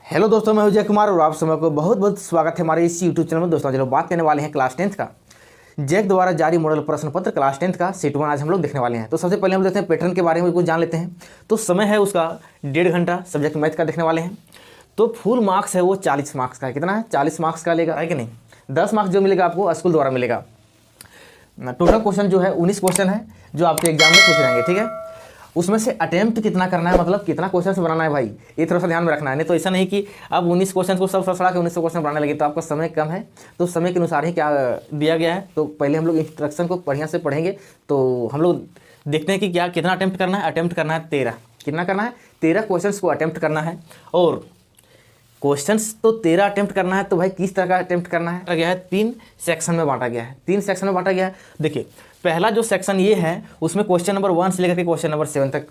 Hello दोस्तों, मैं विजय कुमार और आप समय को बहुत बहुत स्वागत है हमारे इस यूट्यूब चैनल में। दोस्तों चलो बात करने वाले हैं क्लास 10th का जैक द्वारा जारी मॉडल प्रश्न पत्र क्लास 10th का सेट 1 आज हम लोग देखने वाले हैं। तो सबसे पहले हम देखते हैं पैटर्न के बारे में कुछ जान लेते हैं। तो समय है उसका 1.5 घंटा, सब्जेक्ट मैथ का देखने वाले हैं। तो फुल मार्क्स है वो 40 मार्क्स का है। कितना है? 40 मार्क्स का लेगा, है कि नहीं। 10 मार्क्स जो मिलेगा आपको स्कूल द्वारा मिलेगा। टोटल क्वेश्चन जो है 19 क्वेश्चन है जो आपके एग्जाम में पूछे जाएंगे, ठीक है। उसमें से अटेम्प्ट कितना करना है, मतलब कितना क्वेश्चन बनाना है भाई, ये थोड़ा सा ध्यान में रखना है। नहीं तो ऐसा नहीं कि अब 19 क्वेश्चन को सब सड़ा के 1900 क्वेश्चन बनाने लगे तो आपका समय कम है। तो समय के अनुसार ही क्या दिया गया है। तो पहले हम लोग इंस्ट्रक्शन को बढ़िया से पढ़ेंगे। तो हम लोग देखते हैं कि क्या कितना अटेम्प्ट करना है। अटेम्प्ट करना है 13। कितना करना है? 13 क्वेश्चन को अटेम्प्ट करना है। और क्वेश्चंस तो 13 अटेम्प्ट करना है। तो भाई किस तरह का अटेम्प्ट करना है? गया है 3 सेक्शन में बांटा गया है। 3 सेक्शन में बांटा गया है। देखिए पहला जो सेक्शन ये है उसमें क्वेश्चन नंबर 1 से लेकर के क्वेश्चन नंबर 7 तक,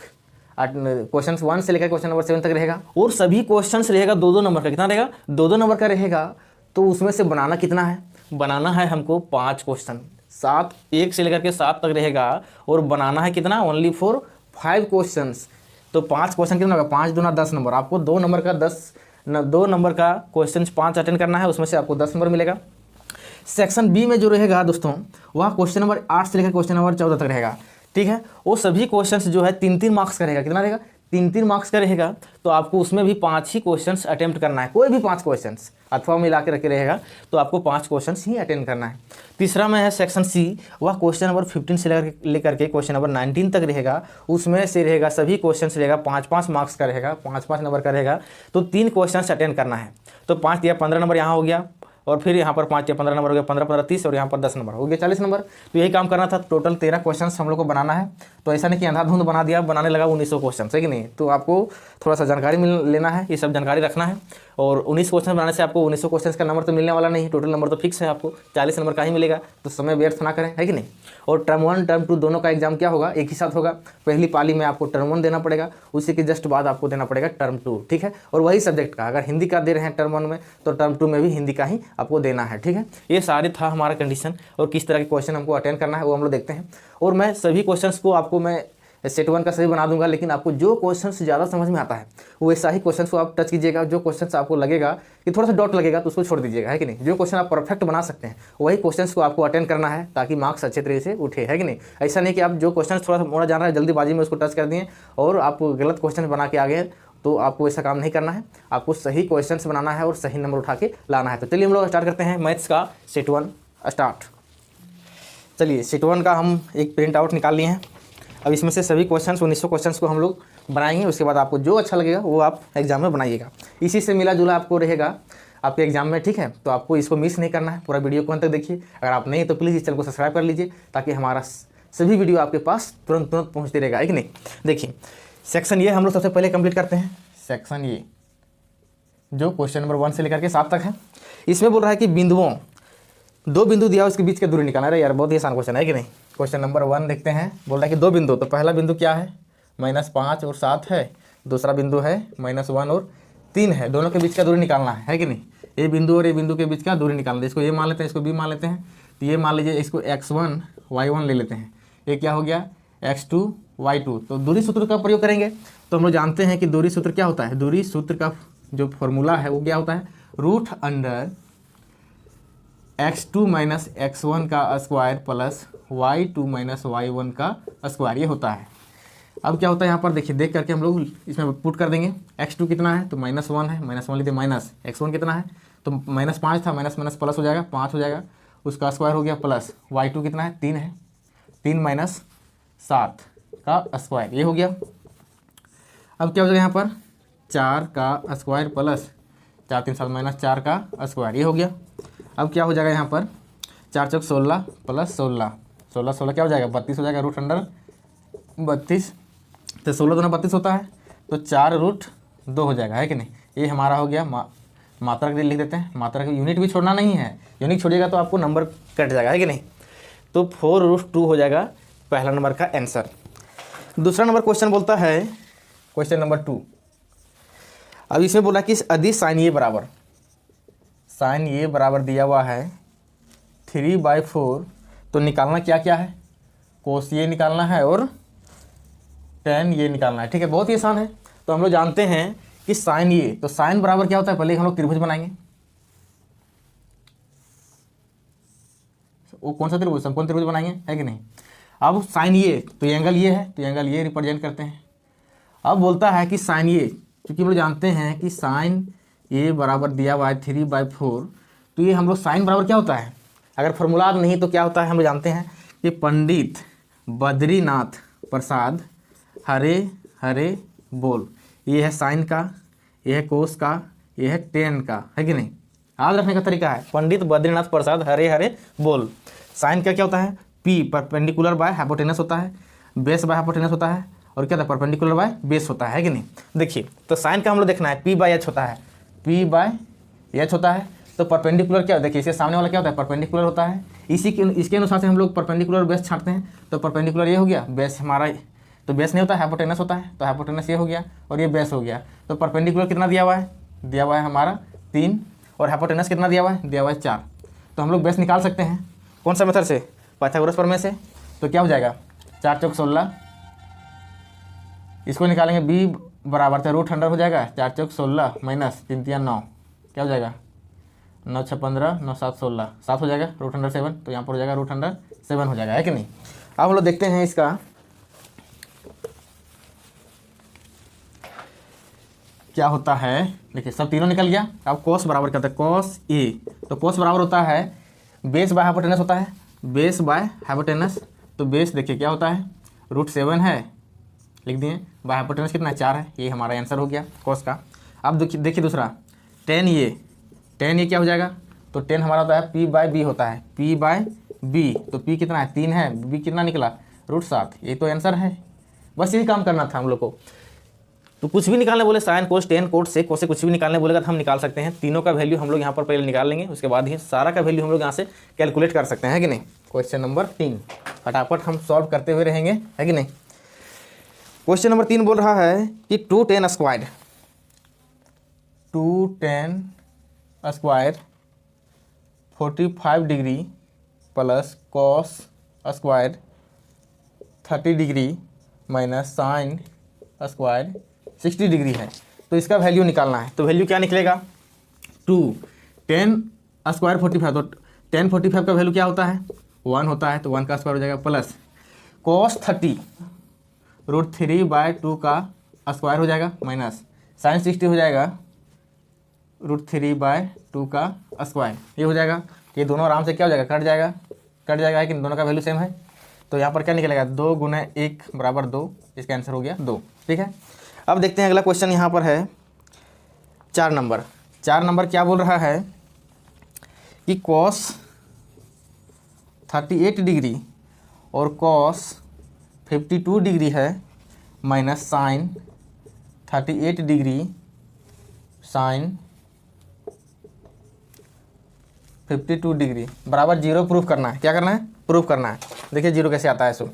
क्वेश्चन 1 से लेकर क्वेश्चन नंबर 7 तक रहेगा। और सभी क्वेश्चंस रहेगा 2-2 नंबर का। कितना रहेगा? 2-2 नंबर का रहेगा। तो उसमें से बनाना कितना है? बनाना है हमको 5 क्वेश्चन। 1 से लेकर के 7 तक रहेगा। और बनाना है कितना? Only for 5 question. तो 5 क्वेश्चन कितना होगा? 5 दूना 10 नंबर। आपको 2 नंबर का क्वेश्चन 5 अटेंड करना है, उसमें से आपको 10 नंबर मिलेगा। सेक्शन बी में जो रहेगा दोस्तों वह क्वेश्चन नंबर 8 से लेकर क्वेश्चन नंबर 14 तक रहेगा, ठीक है। वो सभी क्वेश्चंस जो है 3-3 मार्क्स का रहेगा। कितना रहेगा? 3-3 मार्क्स का रहेगा। तो आपको उसमें भी 5 ही क्वेश्चंस अटेम्प्ट करना है। कोई भी 5 क्वेश्चंस अथवा मिला के रखे रहेगा तो आपको 5 क्वेश्चंस ही अटेंड करना है। तीसरा में है सेक्शन सी, वह क्वेश्चन नंबर 15 से लेकर के क्वेश्चन नंबर 19 तक रहेगा। उसमें से रहेगा सभी क्वेश्चंस रहेगा 5-5 मार्क्स का रहेगा, 5-5 नंबर का रहेगा। तो 3 क्वेश्चंस अटेंड करना है। तो 5 या 15 नंबर यहाँ हो गया। और फिर यहाँ पर 5 या 15 नंबर हो गया, 15-15 30 और यहाँ पर 10 नंबर हो गया 40 नंबर। तो यही काम करना था। टोटल 13 क्वेश्चंस हम लोग को बनाना है। तो ऐसा नहीं कि अंधाधुंध बना दिया, बनाने लगा 1900 क्वेश्चन, है कि नहीं। तो आपको थोड़ा सा जानकारी लेना है, ये सब जानकारी रखना है। और 19 क्वेश्चन बनाने से आपको 1900 क्वेश्चन का नंबर तो मिलने वाला नहीं, टोटल नंबर तो फिक्स है, आपको 40 नंबर का ही मिलेगा। तो समय व्यर्थ ना करें, है कि नहीं। और टर्म 1 टर्म 2 दोनों का एग्जाम क्या होगा? एक ही साथ होगा। पहली पाली में आपको टर्म 1 देना पड़ेगा, उसी के जस्ट बाद आपको देना पड़ेगा टर्म 2, ठीक है। और वही सब्जेक्ट का, अगर हिंदी का दे रहे हैं टर्म 1 में तो टर्म 2 में भी हिंदी का ही आपको देना है, ठीक है। ये सारे था हमारा कंडीशन। और किस तरह के क्वेश्चन हमको अटेंड करना है वो हम लोग देखते हैं। और मैं सभी क्वेश्चंस को आपको मैं सेट 1 का सभी बना दूंगा, लेकिन आपको जो क्वेश्चन ज़्यादा समझ में आता है वो वैसा ही क्वेश्चन को आप टच कीजिएगा। जो क्वेश्चन आपको लगेगा कि थोड़ा सा डॉट लगेगा तो उसको छोड़ दीजिएगा, है कि नहीं। जो क्वेश्चन आप परफेक्ट बना सकते हैं वही क्वेश्चन को आपको अटेंड करना है, ताकि मार्क्स अच्छे तरीके से उठे, है कि नहीं। ऐसा नहीं कि आप जो क्वेश्चन थोड़ा सा मोड़ा जान रहा है जल्दीबाजी में उसको टच कर दिए और आप गलत क्वेश्चन बना के आ गए। तो आपको ऐसा काम नहीं करना है। आपको सही क्वेश्चंस बनाना है और सही नंबर उठा के लाना है। तो चलिए हम लोग स्टार्ट करते हैं मैथ्स का सेट 1 स्टार्ट। चलिए सेट 1 का हम एक प्रिंट आउट निकाल लिए हैं। अब इसमें से सभी क्वेश्चंस 1900 क्वेश्चंस को हम लोग बनाएंगे। उसके बाद आपको जो अच्छा लगेगा वो आप एग्जाम में बनाइएगा। इसी से मिला जुला आपको रहेगा आपके एग्जाम में, ठीक है। तो आपको इसको मिस नहीं करना है, पूरा वीडियो को अंत तक देखिए। अगर आप नहीं तो प्लीज़ इस चैनल को सब्सक्राइब कर लीजिए, ताकि हमारा सभी वीडियो आपके पास तुरंत पहुँचते रहेगा, है कि नहीं। देखिए सेक्शन ये हम लोग सबसे पहले कंप्लीट करते हैं। सेक्शन ये जो क्वेश्चन नंबर 1 से लेकर के 7 तक है, इसमें बोल रहा है कि बिंदुओं, 2 बिंदु दिया उसके बीच की दूरी निकालना है। यार बहुत ही आसान क्वेश्चन है कि नहीं। क्वेश्चन नंबर 1 देखते हैं। बोल रहा है कि 2 बिंदु, तो पहला बिंदु क्या है? -5 और 7 है। दूसरा बिंदु है -1 और 3 है। दोनों के बीच का दूरी निकालना है कि नहीं। ये बिंदु और ये बिंदु के बीच का दूरी निकालना है। इसको ये मान लेते हैं, इसको भी मान लेते हैं। तो ये मान लीजिए इसको x1 y1 ले लेते हैं। ये क्या हो गया? x2 y2। तो दूरी सूत्र का प्रयोग करेंगे। तो हम लोग जानते हैं कि दूरी सूत्र क्या होता है। दूरी सूत्र का जो फॉर्मूला है वो क्या होता है? √अंडर x2 माइनस x1 का square plus y2 minus y1 का स्क्वायर, ये होता है। अब क्या होता है यहाँ पर देखिए, देख करके हम लोग इसमें पुट कर देंगे। x2 कितना है? तो -1 है, -1 लेते माइनस x1 कितना है? तो -5 था, माइनस माइनस प्लस हो जाएगा, 5 हो जाएगा, उसका स्क्वायर हो गया प्लस y2 कितना है? 3 है, 3 माइनस 7 का स्क्वायर, ये हो गया। अब क्या हो जाएगा यहाँ पर? 4 का स्क्वायर प्लस 4 3 7 माइनस 4 का स्क्वायर, ये हो गया। अब क्या हो जाएगा यहाँ पर? 4 चौक 16 प्लस 16, 16 क्या हो जाएगा? 32 हो जाएगा, √32। तो 16 दूना 32 होता है, तो 4√2 हो जाएगा, है कि नहीं। ये हमारा हो गया। मात्रा के लिए लिख देते हैं। मात्रा का यूनिट भी छोड़ना नहीं है, यूनिट छोड़िएगा तो आपको नंबर कट जाएगा, है कि नहीं। तो 4√2 हो जाएगा पहला नंबर का आंसर। दूसरा नंबर क्वेश्चन बोलता है, क्वेश्चन नंबर 2। अब इसमें बोला कि अदिश साइन ये बराबर, साइन ये बराबर दिया हुआ है 3/4। तो निकालना क्या क्या है? कोस ये निकालना है और tan ये निकालना है, ठीक है। बहुत ही आसान है। तो हम लोग जानते हैं कि साइन ये, तो साइन बराबर क्या होता है, पहले हम लोग त्रिभुज बनाएंगे। वो कौन सा त्रिभुज, समकोण त्रिभुज बनाएंगे, है कि नहीं। अब साइन ये, तो एंगल ये है, तो एंगल ये रिप्रेजेंट करते हैं। अब बोलता है कि साइन ये, क्योंकि हम लोग जानते हैं कि साइन ये बराबर दिया हुआ है 3/4, तो ये हम लोग साइन बराबर क्या होता है, अगर फॉर्मूला नहीं तो क्या होता है, हम लोग जानते हैं कि पंडित बद्रीनाथ प्रसाद हरे हरे बोल, ये है साइन का, ये है कोस का, ये है टेन का, है कि नहीं। याद रखने का तरीका है, पंडित बद्रीनाथ प्रसाद हरे हरे बोल। साइन का क्या होता है, पी परपेंडिकुलर बाय हाइपोटेनस होता है, बेस बाय हाइपोटेनस होता है, और क्या होता है, परपेंडिकुलर बाय बेस होता है कि नहीं। देखिए तो साइन का हम लोग देखना है, P/H होता है, P/H होता है, तो परपेंडिकुलर क्या, देखिए इसके सामने वाला क्या होता है, परपेंडिकुलर होता है। इसके अनुसार से हम लोग परपेंडिकुलर बेस छांटते हैं, तो परपेंडिकुलर ये हो गया, बेस हमारा, तो बेस नहीं होता है, हाइपोटेनस होता है, तो हाइपोटेनस ये हो गया और ये बेस हो गया। तो परपेंडिकुलर कितना दिया हुआ है, दिया हुआ है हमारा 3, और हाइपोटेनस कितना दिया हुआ है, दिया हुआ है 4। तो हम लोग बेस निकाल सकते हैं, कौन सा मेथड से, पाइथागोरस प्रमेय से। तो क्या हो जाएगा, 4 चौक 16, इसको निकालेंगे, b बराबर था √100 हो जाएगा, 4 चौक 16 माइनस 3 3 9, क्या हो जाएगा, 9 6 15, 9 7 16, 7 हो जाएगा, √100 7, तो यहाँ पर हो जाएगा √100 7 हो जाएगा, है कि नहीं। अब हम लोग देखते हैं इसका क्या होता है। देखिए सब तीनों निकल गया। अब कोस बराबर क्या होता है, कोस ए, तो कोस बराबर होता है बेस बाय हाइपोटेनस होता है, बेस बाय हाइपोटेनस। तो बेस देखिए क्या होता है, √7 है, लिख दिए, बाय हाइपोटेनस कितना है, 4 है, ये हमारा आंसर हो गया कोस का। अब देखिए दूसरा टेन ये क्या हो जाएगा, तो टेन हमारा होता है P/B होता है, P/B, तो P कितना है, 3 है, B कितना निकला, √7, ये तो आंसर है। बस यही काम करना था हम लोग को। तो कुछ भी निकालने बोले, साइन कोस टेन कोट से कोस से कुछ भी निकालने बोलेगा तो हम निकाल सकते हैं। तीनों का वैल्यू हम लोग यहाँ पर पहले निकाल लेंगे, उसके बाद ही सारा का वैल्यू हम लोग यहाँ से कैलकुलेट कर सकते हैं, कि नहीं। क्वेश्चन नंबर 3 फटाफट हम सॉल्व करते हुए रहेंगे, है कि नहीं। क्वेश्चन नंबर 3 बोल रहा है कि 2tan square 45 degree plus cos square 30 degree minus sine square 60 degree है। तो इसका वैल्यू निकालना है। तो वैल्यू क्या निकलेगा, 2tan स्क्वायर 45, तो tan 45 का वैल्यू क्या होता है, 1 होता है, तो 1 का स्क्वायर हो जाएगा, प्लस cos 30 √3/2 का स्क्वायर हो जाएगा, माइनस साइन 60 हो जाएगा √3/2 का स्क्वायर, ये हो जाएगा। ये दोनों आराम से क्या हो जाएगा, कट जाएगा है कि दोनों का वैल्यू सेम है। तो यहाँ पर क्या निकलेगा, 2 × 1 = 2, इसका आंसर हो गया 2। ठीक है, अब देखते हैं अगला क्वेश्चन यहाँ पर है 4 नंबर। 4 नंबर क्या बोल रहा है कि cos 38 डिग्री और cos 52 डिग्री है, minus sine 38 degree sine 52 degree बराबर 0 प्रूफ करना है। क्या करना है, प्रूफ करना है। देखिए 0 कैसे आता है। सो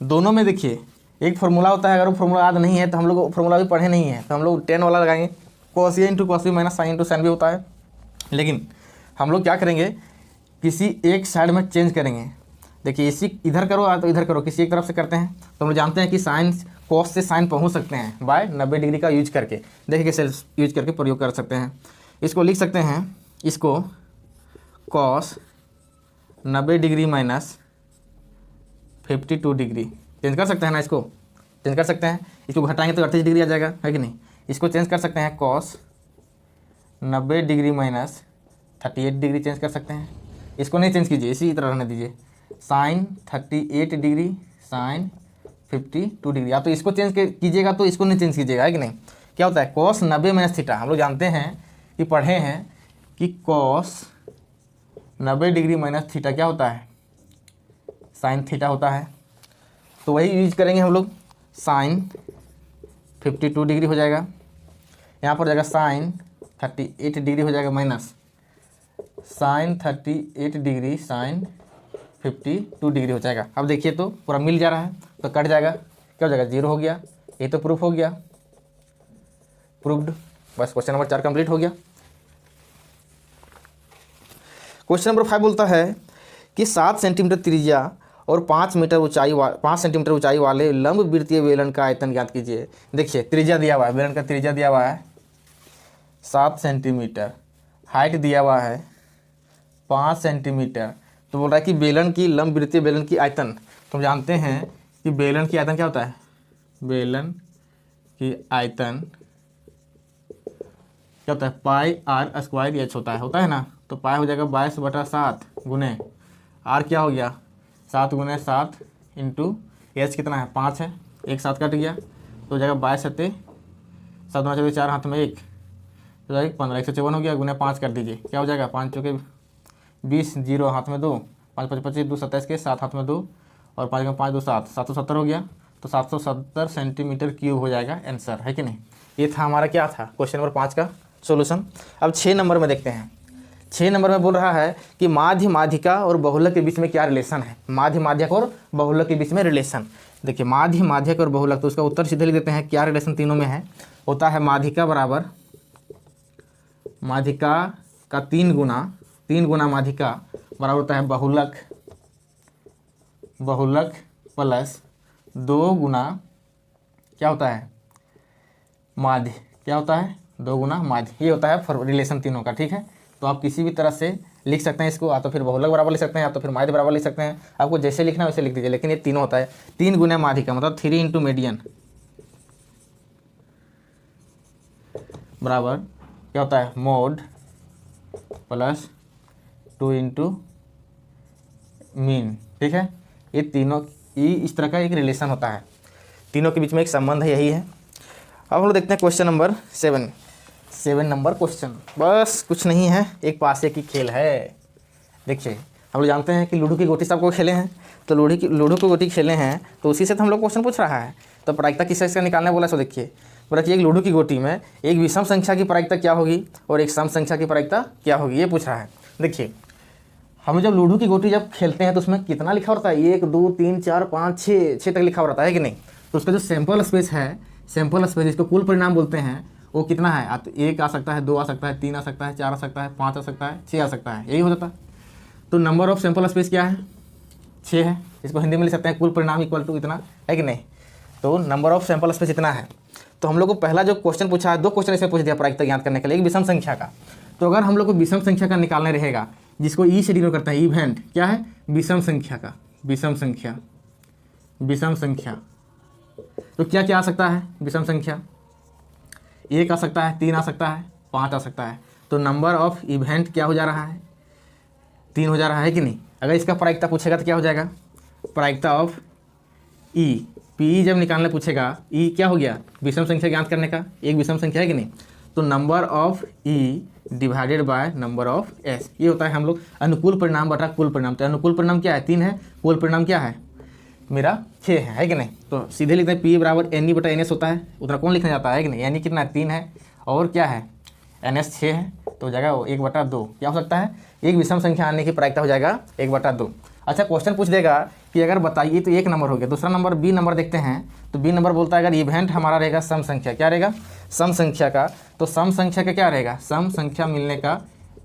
दोनों में देखिए एक फार्मूला होता है, अगर वो फार्मूला याद नहीं है तो हम लोग फार्मूला भी पढ़े नहीं है, तो हम लोग 10 वाला लगाएंगे, cos A × cos B minus sine × sine भी होता है। लेकिन हम लोग क्या करेंगे, किसी एक साइड में चेंज करेंगे। देखिए इसी इधर करो या तो इधर करो, किसी एक तरफ से करते हैं। तो हम लोग जानते हैं कि साइन कॉस से साइन पहुंच सकते हैं बाय 90 डिग्री का यूज करके। देखिए कैसे यूज करके प्रयोग कर सकते हैं। इसको लिख सकते हैं, इसको cos 90 degree minus 52 degree change कर सकते हैं ना, इसको चेंज कर सकते हैं। इसको घटाएंगे तो 38 डिग्री आ जाएगा, है कि नहीं। इसको चेंज कर सकते हैं, cos 90 degree minus 38 degree change कर सकते हैं। इसको नहीं चेंज कीजिए, इसी तरह रहने दीजिए, साइन 38 डिग्री साइन 52 डिग्री। या तो इसको चेंज कीजिएगा तो इसको नहीं चेंज कीजिएगा, है कि नहीं। क्या होता है, कॉस 90 माइनस थीटा, हम लोग जानते हैं कि पढ़े हैं कि कॉस 90 डिग्री माइनस थीटा क्या होता है, साइन थीटा होता है। तो वही यूज करेंगे हम लोग, साइन 52 डिग्री हो जाएगा, यहाँ पर हो जाएगा साइन 38 डिग्री हो जाएगा, minus sine 38 degree sine 52 degree हो जाएगा। अब देखिए तो पूरा मिल जा रहा है, तो कट जाएगा, क्या हो जाएगा, 0 हो गया। ये तो प्रूफ हो गया, प्रूफ्ड। बस क्वेश्चन नंबर 4 कंप्लीट हो गया। क्वेश्चन नंबर 5 बोलता है कि 7 सेंटीमीटर त्रिज्या और 5 सेंटीमीटर ऊंचाई वाले लंब वृत्तीय बेलन का आयतन ज्ञात कीजिए। देखिए त्रिज्या दिया हुआ है, बेलन का त्रिज्या दिया हुआ है 7 सेंटीमीटर, हाइट दिया हुआ है 5 सेंटीमीटर। तो बोल रहा है कि बेलन की लंब वृत्तीय बेलन की आयतन, तो हम जानते हैं कि बेलन की आयतन क्या होता है, बेलन की आयतन क्या होता है, पाई आर स्क्वायर एच होता है ना। तो पाई हो जाएगा 22/7 गुने आर क्या हो गया 7 गुने 7 इंटू एच कितना है 5 है, एक 7 कट गया तो हो जाएगा 22 7 7 4 हाथ में 1 तो जाएगा 15, 154 हो गया, गुने 5 कर दीजिए क्या हो जाएगा 5 चौके 20, 0 हाथ में 2, 5 5 25 2 27 के 7 हाथ में 2 और 5 में 5 2 7 770 हो गया। तो 770 सेंटीमीटर क्यूब हो जाएगा आंसर, है कि नहीं। ये था हमारा क्या था क्वेश्चन नंबर 5 का सोल्यूशन। अब 6 नंबर में देखते हैं। 6 नंबर में बोल रहा है कि माध्य माध्यिका और बहुलक के बीच में क्या रिलेशन है, माध्य माध्यक और बहुलक के बीच में रिलेशन। देखिए माध्य माध्यक और बहुलक, तो उसका उत्तर सीधे लिख देते हैं, क्या रिलेशन तीनों में है, होता है माध्यिका बराबर माध्यिका का 3 गुना माध्यिका बराबर होता है बहुलक प्लस 2 गुना क्या होता है माध्य, क्या होता है 2 गुना माध्य। ये होता है रिलेशन तीनों का, ठीक है। तो आप किसी भी तरह से लिख सकते हैं इसको, या तो फिर बहुलक बराबर लिख सकते हैं, या तो फिर माध्य बराबर लिख सकते हैं, आपको जैसे लिखना है वैसे लिख दीजिए, लेकिन ये तीनों होता है 3 गुना माध्यिका मतलब 3 इंटू मीडियन बराबर क्या होता है मोड प्लस 2 इंटू मीन, ठीक है। ये तीनों इस तरह का एक रिलेशन होता है, तीनों के बीच में एक संबंध है, यही है। अब हम लोग देखते हैं क्वेश्चन नंबर 7 नंबर क्वेश्चन, बस कुछ नहीं है, एक पासे की खेल है। देखिए हम लोग जानते हैं कि लूडो की गोटी सबको खेले हैं, तो लूडो की गोटी खेले हैं तो उसी से तो हम लोग क्वेश्चन पूछ रहा है। तो प्रायिकता किस चीज़ का निकालना बोला, सो देखिए बोला कि एक लूडो की गोटी में एक विषम संख्या की प्रायिकता क्या होगी और एक सम संख्या की प्रायिकता क्या होगी, ये पूछ रहा है। देखिए हम जब लूडो की गोटी जब खेलते हैं तो उसमें कितना लिखा होता है 1 2 3 4 5 6 तक लिखा होता है कि नहीं। तो उसका जो सैंपल स्पेस है, सैंपल स्पेस जिसको कुल परिणाम बोलते हैं, वो कितना है, तो 1 आ सकता है, 2 आ सकता है, 3 आ सकता है, 4 आ सकता है, 5 आ सकता है, 6 आ सकता है, यही हो जाता है। तो नंबर ऑफ सैंपल स्पेस क्या है 6 है, इसको हिंदी में लिख सकते हैं कुल परिणाम इक्वल टू इतना, है कि नहीं। तो नंबर ऑफ सैंपल स्पेस इतना है। तो हम लोग को पहला जो क्वेश्चन पूछा है, 2 क्वेश्चन इसमें पूछ दिया प्रायिकता ज्ञात करने के लिए, एक विषम संख्या का। तो अगर हम लोग को विषम संख्या का निकालने रहेगा, जिसको ई से डिनोट करता है, इवेंट क्या है विषम संख्या का, विषम संख्या। तो क्या क्या आ सकता है विषम संख्या, 1 आ सकता है, 3 आ सकता है, 5 आ सकता है। तो नंबर ऑफ इवेंट क्या हो जा रहा है 3 हो जा रहा है कि नहीं। अगर इसका प्रायिकता पूछेगा तो क्या हो जाएगा प्रायिकता ऑफ ई, पी जब निकालने पूछेगा, ई क्या हो गया विषम संख्या ज्ञात करने का, एक विषम संख्या है कि नहीं। तो number of E divided by number of S, ये होता है हम लोग अनुकूल परिणाम बटा कुल परिणाम। तो अनुकूल परिणाम क्या है 3 है, कुल परिणाम क्या है मेरा 6 है कि नहीं। तो सीधे लिखते हैं पी बराबर एन ई बटा एन एस होता है, उतना कौन लिखना जाता है कि नहीं। एन ई कितना 3 है और क्या है एन एस 6 है, तो हो जाएगा 1/2 क्या हो सकता है, एक विषम संख्या आने की प्रायिकता हो जाएगा 1/2। अच्छा क्वेश्चन पूछ देगा कि अगर बताइए, तो 1 नंबर हो गया। दूसरा नंबर बी नंबर देखते हैं, तो बी नंबर बोलता है अगर इवेंट हमारा रहेगा सम संख्या, क्या रहेगा सम संख्या का, तो सम संख्या का क्या रहेगा, सम संख्या मिलने का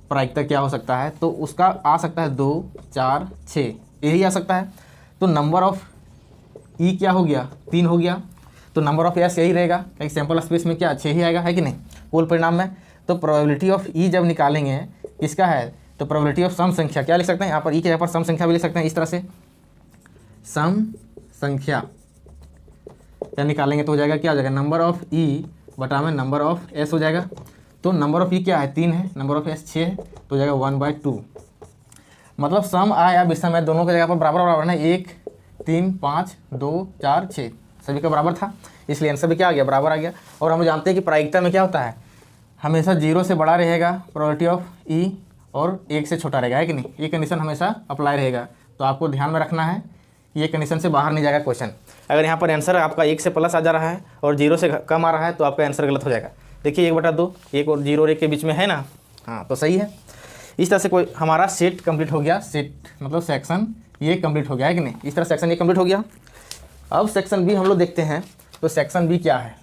प्रायिकता क्या हो सकता है, तो उसका आ सकता है 2 4 6, यही आ सकता है। तो नंबर ऑफ ई क्या हो गया 3 हो गया, तो नंबर ऑफ एस यही रहेगा, एक सैंपल स्पेस में क्या 6 ही आएगा, है कि नहीं कुल परिणाम में। तो प्रोबेबिलिटी ऑफ ई जब निकालेंगे किसका है, तो प्रोबेबिलिटी ऑफ सम संख्या क्या लिख सकते हैं यहाँ पर, ई के यहाँ पर सम संख्या भी लिख सकते हैं इस तरह से, सम संख्या क्या निकालेंगे तो हो जाएगा क्या हो जाएगा नंबर ऑफ ई बटा में नंबर ऑफ एस हो जाएगा। तो नंबर ऑफ ई क्या है 3 है, नंबर ऑफ एस 6 है, तो हो जाएगा 1/2। मतलब सम आ या विषम है दोनों की जगह पर बराबर बराबर ना, 1 3 5 2 4 6 सभी का बराबर था, इसलिए आंसर भी क्या आ गया बराबर आ गया। और हम जानते हैं कि प्रायिकता में क्या होता है हमेशा 0 से बड़ा रहेगा प्रोबेबिलिटी ऑफ ई और 1 से छोटा रहेगा, है कि नहीं। ये कंडीशन हमेशा अप्लाई रहेगा, तो आपको ध्यान में रखना है ये कंडीशन से बाहर नहीं जाएगा क्वेश्चन। अगर यहाँ पर आंसर आपका 1 से प्लस आ जा रहा है और 0 से कम आ रहा है तो आपका आंसर गलत हो जाएगा। देखिए 1/2 1 और 0 और 1 के बीच में है ना, हाँ तो सही है। इस तरह से कोई हमारा सेट कंप्लीट हो गया, सेट मतलब सेक्शन ये कंप्लीट हो गया है कि नहीं, इस तरह सेक्शन ये कंप्लीट हो गया। अब सेक्शन बी हम लोग देखते हैं, तो सेक्शन बी क्या है,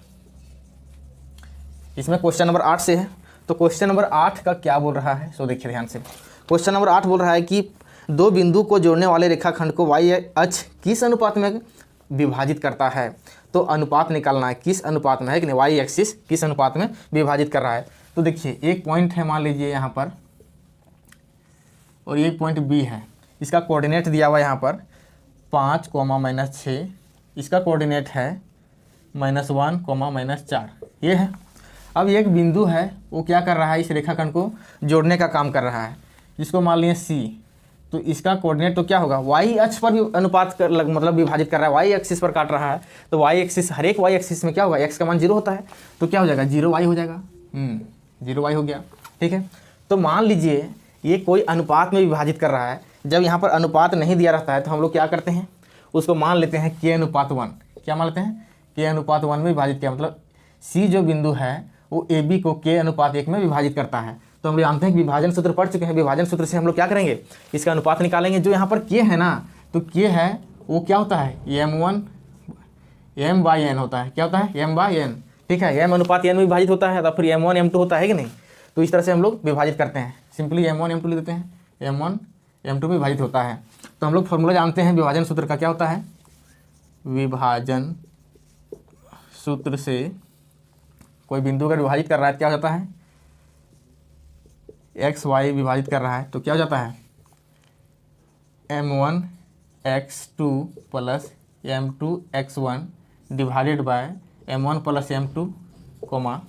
इसमें क्वेश्चन नंबर 8 से है। तो क्वेश्चन नंबर 8 का क्या बोल रहा है, सो देखिए ध्यान से। क्वेश्चन नंबर 8 बोल रहा है कि दो बिंदु को जोड़ने वाले रेखाखंड को वाई अक्ष किस अनुपात में विभाजित करता है। तो अनुपात निकालना है किस अनुपात में है कि नहीं, वाई एक्सिस किस अनुपात में विभाजित कर रहा है। तो देखिए एक पॉइंट है मान लीजिए यहाँ पर, और एक पॉइंट बी है, इसका कोऑर्डिनेट दिया हुआ है यहाँ पर 5, -6, इसका कोऑर्डिनेट है -1, -4, ये है। अब एक बिंदु है वो क्या कर रहा है, इस रेखाखंड को जोड़ने का काम कर रहा है, जिसको मान लिए सी। तो इसका कोऑर्डिनेट तो क्या होगा, वाई अक्ष पर भी अनुपात कर मतलब विभाजित कर रहा है, वाई एक्सिस पर काट रहा है। तो वाई एक्सिस, हर एक वाई एक्सिस में क्या होगा, एक्स का मान 0 होता है, तो क्या हो जाएगा 0 वाई हो जाएगा। 0 वाई हो गया, ठीक है। तो मान लीजिए ये कोई अनुपात में विभाजित कर रहा है। जब यहाँ पर अनुपात नहीं दिया रहता है तो हम लोग क्या करते हैं, उसको मान लेते हैं k/1। क्या मान लेते हैं, k/1 में विभाजित किया, मतलब सी जो बिंदु है वो ए बी को k/1 में विभाजित करता है। तो हम लोग जानते हैं कि विभाजन सूत्र पढ़ चुके हैं, विभाजन सूत्र से हम लोग क्या करेंगे, इसका अनुपात निकालेंगे। जो यहाँ पर k है ना, तो k है वो क्या होता है, m1 m/n होता है। क्या होता है, m/n, ठीक है। m अनुपात n में विभाजित होता है, तो फिर m1 m2 होता है कि नहीं। तो इस तरह से हम लोग विभाजित करते हैं, सिंपली m1 m2 लिख देते हैं, m1 m2 में विभाजित होता है। तो हम लोग फॉर्मूला जानते हैं विभाजन सूत्र का, क्या होता है, विभाजन सूत्र से कोई बिंदु अगर विभाजित कर रहा है क्या हो जाता है, एक्स वाई विभाजित कर रहा है तो क्या हो जाता है, m1 x2 plus m2 x1 divided by m1 plus m2 comma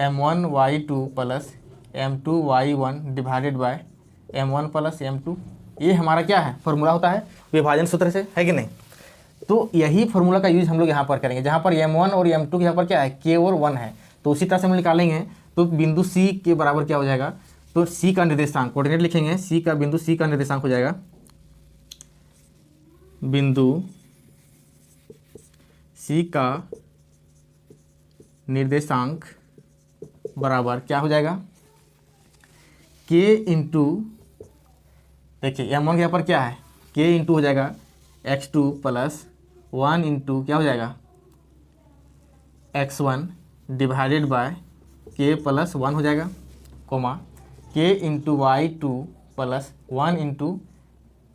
m1 y2 plus m2 y1 divided by m1 plus m2। ये हमारा क्या है, फॉर्मूला होता है विभाजन सूत्र से, है कि नहीं। तो यही फॉर्मूला का यूज हम लोग यहाँ पर करेंगे, जहाँ पर m1 और m2 के यहाँ पर क्या है, k और 1 है। तो उसी तरह से हम निकालेंगे, तो बिंदु C के बराबर क्या हो जाएगा, तो C का निर्देशांक, कोऑर्डिनेट लिखेंगे, C का बिंदु C का निर्देशांक हो जाएगा, बिंदु C का निर्देशांक बराबर क्या हो जाएगा, k इंटू, देखिए m1 के यहाँ पर क्या है, k इंटू हो जाएगा x2 प्लस 1 इंटू क्या हो जाएगा x1 divided by k plus 1 हो जाएगा, comma k into y2 plus 1 into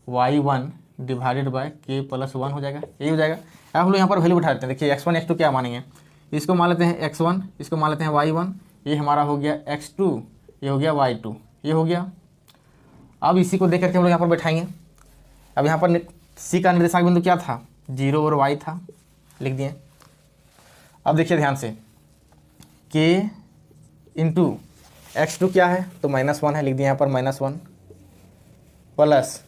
y1 divided by k plus 1 हो जाएगा, यही हो जाएगा। अब हम लोग यहाँ पर वैल्यू बैठा देते हैं। देखिए x1 x2 क्या मानेंगे, इसको मान लेते हैं x1, इसको मान लेते हैं y1, ये हमारा हो गया x2, ये हो गया y2, ये हो गया। अब इसी को देख करके हम लोग यहाँ पर बैठाएंगे। अब यहाँ पर सी का निर्देशांक बिंदु क्या था, 0 और y था, लिख दिए। अब देखिए ध्यान से, k इंटू x2 क्या है, तो -1 है, लिख दिए यहाँ पर -1 प्लस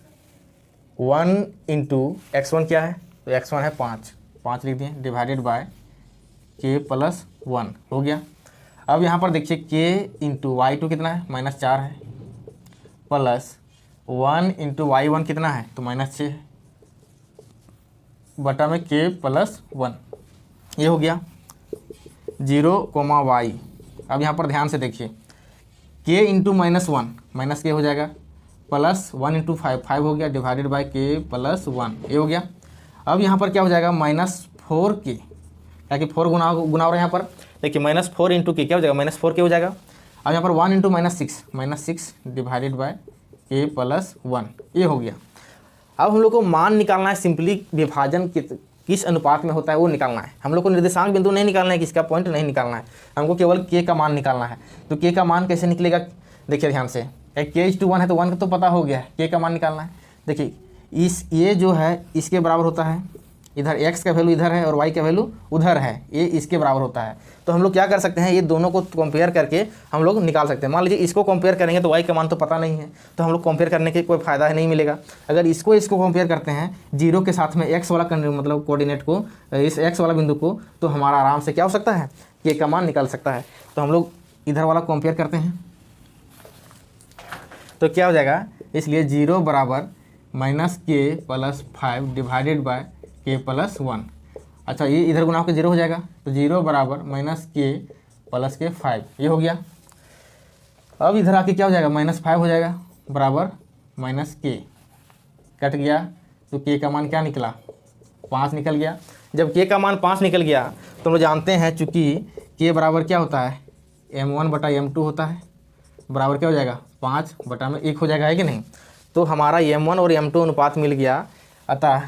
1 इंटू x1 क्या है, तो x1 है 5 लिख दिए, डिवाइडेड बाय k प्लस 1 हो गया। अब यहाँ पर देखिए k इंटू y2 कितना है, -4 है, प्लस 1 इंटू y1 कितना है, तो -6 है, बटा में k प्लस 1, ये हो गया 0, y। अब यहाँ पर ध्यान से देखिए, k इंटू -1 माइनस के हो जाएगा, प्लस 1 इंटू 5 हो गया, डिवाइडेड बाय k प्लस 1, ये हो गया। अब यहाँ पर क्या हो जाएगा, -4k, ताकि 4 गुना हो रहा है यहाँ पर। देखिए -4 इंटू के क्या हो जाएगा, -4k हो जाएगा। अब यहाँ पर 1 into -6 divided by k plus 1, ये हो गया। अब हम लोग को मान निकालना है, सिंपली विभाजन किस अनुपात में होता है वो निकालना है। हम लोग को निर्देशांक बिंदु नहीं निकालना है, किसका पॉइंट नहीं निकालना है, हमको केवल k का मान निकालना है। तो k का मान कैसे निकलेगा, देखिए ध्यान से, k/1 है तो 1 का तो पता हो गया है, k का मान निकालना है। देखिए ये जो है इसके बराबर होता है, इधर x का वैल्यू इधर है और y का वैल्यू उधर है, ये इसके बराबर होता है। तो हम लोग क्या कर सकते हैं, ये दोनों को कंपेयर करके हम लोग निकाल सकते हैं। मान लीजिए इसको कंपेयर करेंगे तो y का मान तो पता नहीं है, तो हम लोग कंपेयर करने के कोई फ़ायदा नहीं मिलेगा। अगर इसको कंपेयर करते हैं 0 के साथ में x वाला मतलब कोऑर्डिनेट को, इस x वाला बिंदु को, तो हमारा आराम से क्या हो सकता है, k का मान निकल सकता है। तो हम लोग इधर वाला कंपेयर करते हैं तो क्या हो जाएगा, इसलिए 0 बराबर -k plus 5 divided by k plus 1। अच्छा, ये इधर गुना होकर 0 हो जाएगा, तो 0 बराबर -k प्लस के 5, ये हो गया। अब इधर आके क्या हो जाएगा, -5 हो जाएगा, बराबर -k, कट गया, तो k का मान क्या निकला, 5 निकल गया। जब k का मान 5 निकल गया तो हम लोग जानते हैं, चूँकि k बराबर क्या होता है, m1 बटा m2 होता है, बराबर क्या हो जाएगा, 5 बटा में 1 हो जाएगा, है कि नहीं। तो हमारा M1 और M2 अनुपात मिल गया, अतः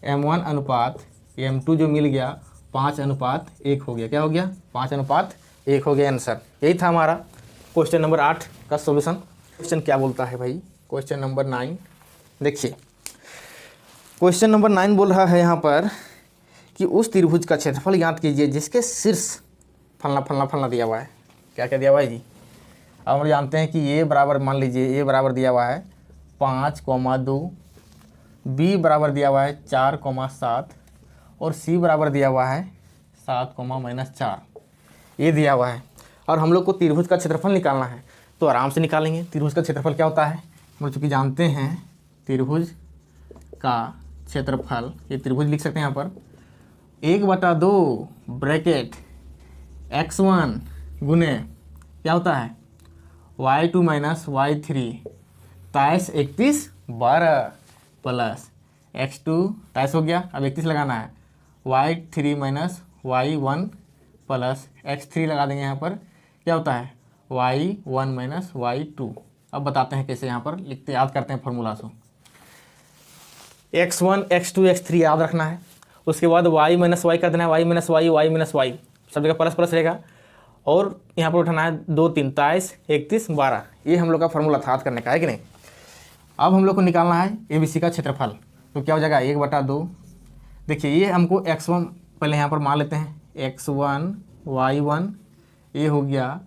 M1 अनुपात M2 जो मिल गया 5:1 हो गया। क्या हो गया? 5:1 हो गया आंसर। यही था हमारा क्वेश्चन नंबर 8 का सॉल्यूशन। क्वेश्चन क्या बोलता है भाई? क्वेश्चन नंबर 9 देखिए, क्वेश्चन नंबर 9 बोल रहा है यहाँ पर कि उस त्रिभुज का क्षेत्रफल ज्ञात कीजिए जिसके शीर्ष फलना फलना फलना दिया हुआ है। क्या क्या दिया हुआ है जी? अब हम जानते हैं कि ए बराबर, मान लीजिए ए बराबर दिया हुआ है 5,2, बी बराबर दिया हुआ है 4,7 और सी बराबर दिया हुआ है 7,-4। ये दिया हुआ है और हम लोग को त्रिभुज का क्षेत्रफल निकालना है, तो आराम से निकालेंगे। त्रिभुज का क्षेत्रफल क्या होता है हम लोग चूँकि जानते हैं। त्रिभुज का क्षेत्रफल, ये त्रिभुज लिख सकते हैं यहाँ पर 1/2 ब्रैकेट x1 गुने क्या होता है y2 minus y3 23 31 12 plus x2 23 हो गया, अब 31 लगाना है, y3 minus y1 plus x3 लगा देंगे यहाँ पर, क्या होता है y1 माइनस y2। अब बताते हैं कैसे यहाँ पर लिखते, याद करते हैं फॉर्मूला से। x1 x2 x3 याद रखना है, उसके बाद y माइनस वाई कर देना है, y माइनस वाई सब जगह प्लस प्लस रहेगा, और यहाँ पर उठाना है 2 3 23 31 12। ये हम लोग का फॉर्मूला था याद करने का, है कि नहीं। अब हम लोग को निकालना है ABC का क्षेत्रफल, तो क्या हो जाएगा 1/2। देखिए ये हमको x1 पहले यहाँ पर मान लेते हैं, x1 y1, ये हो गया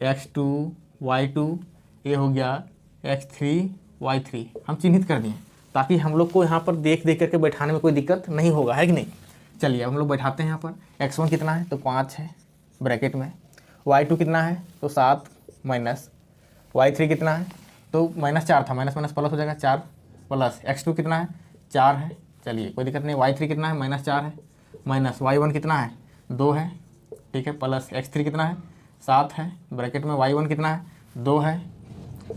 x2 y2, ये हो गया x3 y3। हम चिन्हित कर दिए ताकि हम लोग को यहाँ पर देख देख करके बैठाने में कोई दिक्कत नहीं होगा, है कि नहीं। चलिए अब हम लोग बैठाते हैं यहाँ पर। x1 कितना है तो 5 है ब्रैकेट में, y2 कितना है तो 7 माइनस, y3 कितना है तो -4 था, माइनस माइनस प्लस हो जाएगा 4 प्लस, x2 कितना है 4 है, चलिए कोई दिक्कत नहीं। y3 कितना है -4 है, माइनस y1 कितना है 2 है, ठीक है, प्लस x3 कितना है 7 है, ब्रैकेट में y1 कितना है 2 है,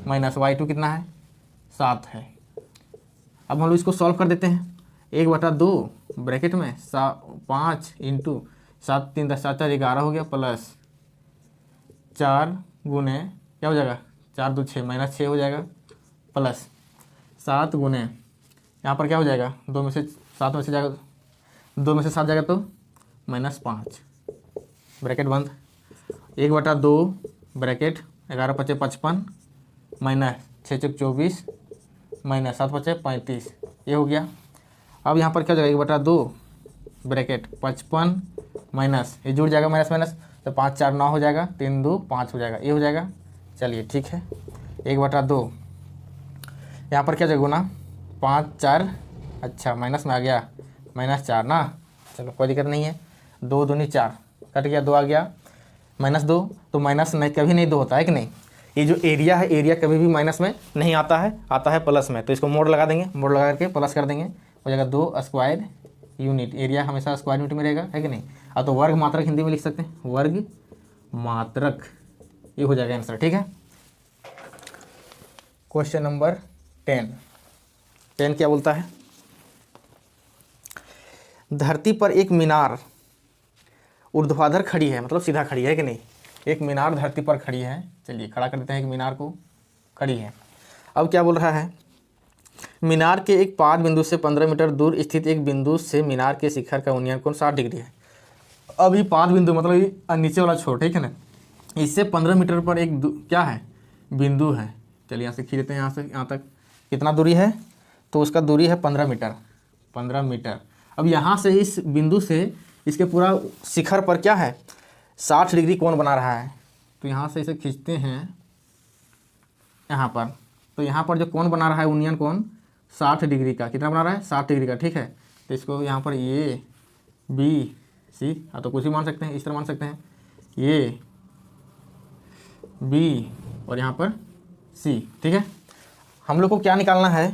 माइनस y2 कितना है 7 है। अब हम लोग इसको सॉल्व कर देते हैं। 1/2 ब्रैकेट में 5 इंटू 7 3 10 4 11 हो गया, प्लस 4 गुने क्या हो जाएगा 4 2 6 -6 हो जाएगा, प्लस 7 गुने यहाँ पर क्या हो जाएगा 2 में से 7 में से जाएगा, 2 में से 7 जाएगा तो -5 ब्रैकेट बंद। 1/2 ब्रैकेट 11 5 55 माइनस 6 6 24 माइनस 7 5 35, ये हो गया। अब यहाँ पर क्या हो जाएगा 1/2 ब्रैकेट 55 माइनस, ये जुड़ जाएगा माइनस माइनस, तो 5 4 9 हो जाएगा, 3 2 5 हो जाएगा, ये हो जाएगा। चलिए ठीक है, 1/2 यहाँ पर क्या हो जाएगा गुना 5 4, अच्छा माइनस में आ गया -4 ना, चलो कोई दिक्कत नहीं है। 2 दूनी 4 कट गया, 2 आ गया, -2 तो माइनस नहीं कभी नहीं 2 होता है कि नहीं। ये जो एरिया है, एरिया कभी भी माइनस में नहीं आता है, आता है प्लस में, तो इसको मोड़ लगा देंगे, मोड़ लगा करके प्लस कर देंगे, हो जाएगा 2 स्क्वायर यूनिट। एरिया हमेशा स्क्वायर यूनिट में रहेगा, है कि नहीं। अब तो वर्ग मात्रक हिंदी में लिख सकते हैं, वर्ग मात्रक, ये हो जाएगा आंसर, ठीक है। क्वेश्चन नंबर 10 क्या बोलता है? धरती पर एक मीनार ऊर्ध्वाधर खड़ी है, मतलब सीधा खड़ी है कि नहीं। एक मीनार धरती पर खड़ी है, चलिए खड़ा कर देते हैं एक मीनार को, खड़ी है। अब क्या बोल रहा है, मीनार के एक पाद बिंदु से 15 मीटर दूर स्थित एक बिंदु से मीनार के शिखर का उन्नयन कोण 60 डिग्री है। अब ये पाद बिंदु मतलब ये नीचे वाला छोर, ठीक है ना, इससे 15 मीटर पर एक क्या है बिंदु है। चलिए यहाँ से खींच देते हैं, यहाँ से यहाँ तक कितना दूरी है तो उसका दूरी है 15 मीटर, 15 मीटर। अब यहाँ से इस बिंदु से इसके पूरा शिखर पर क्या है 60 डिग्री कोण बना रहा है। तो यहाँ से इसे खींचते हैं यहाँ पर, तो यहाँ पर जो कोण बना रहा है उन्नयन कोण 60 डिग्री का, कितना बना रहा है 60 डिग्री का, ठीक है। तो इसको यहाँ पर ए बी सी, तो कुछ भी मान सकते हैं, इस तरह मान सकते हैं, ए बी और यहाँ पर सी, ठीक है। हम लोग को क्या निकालना है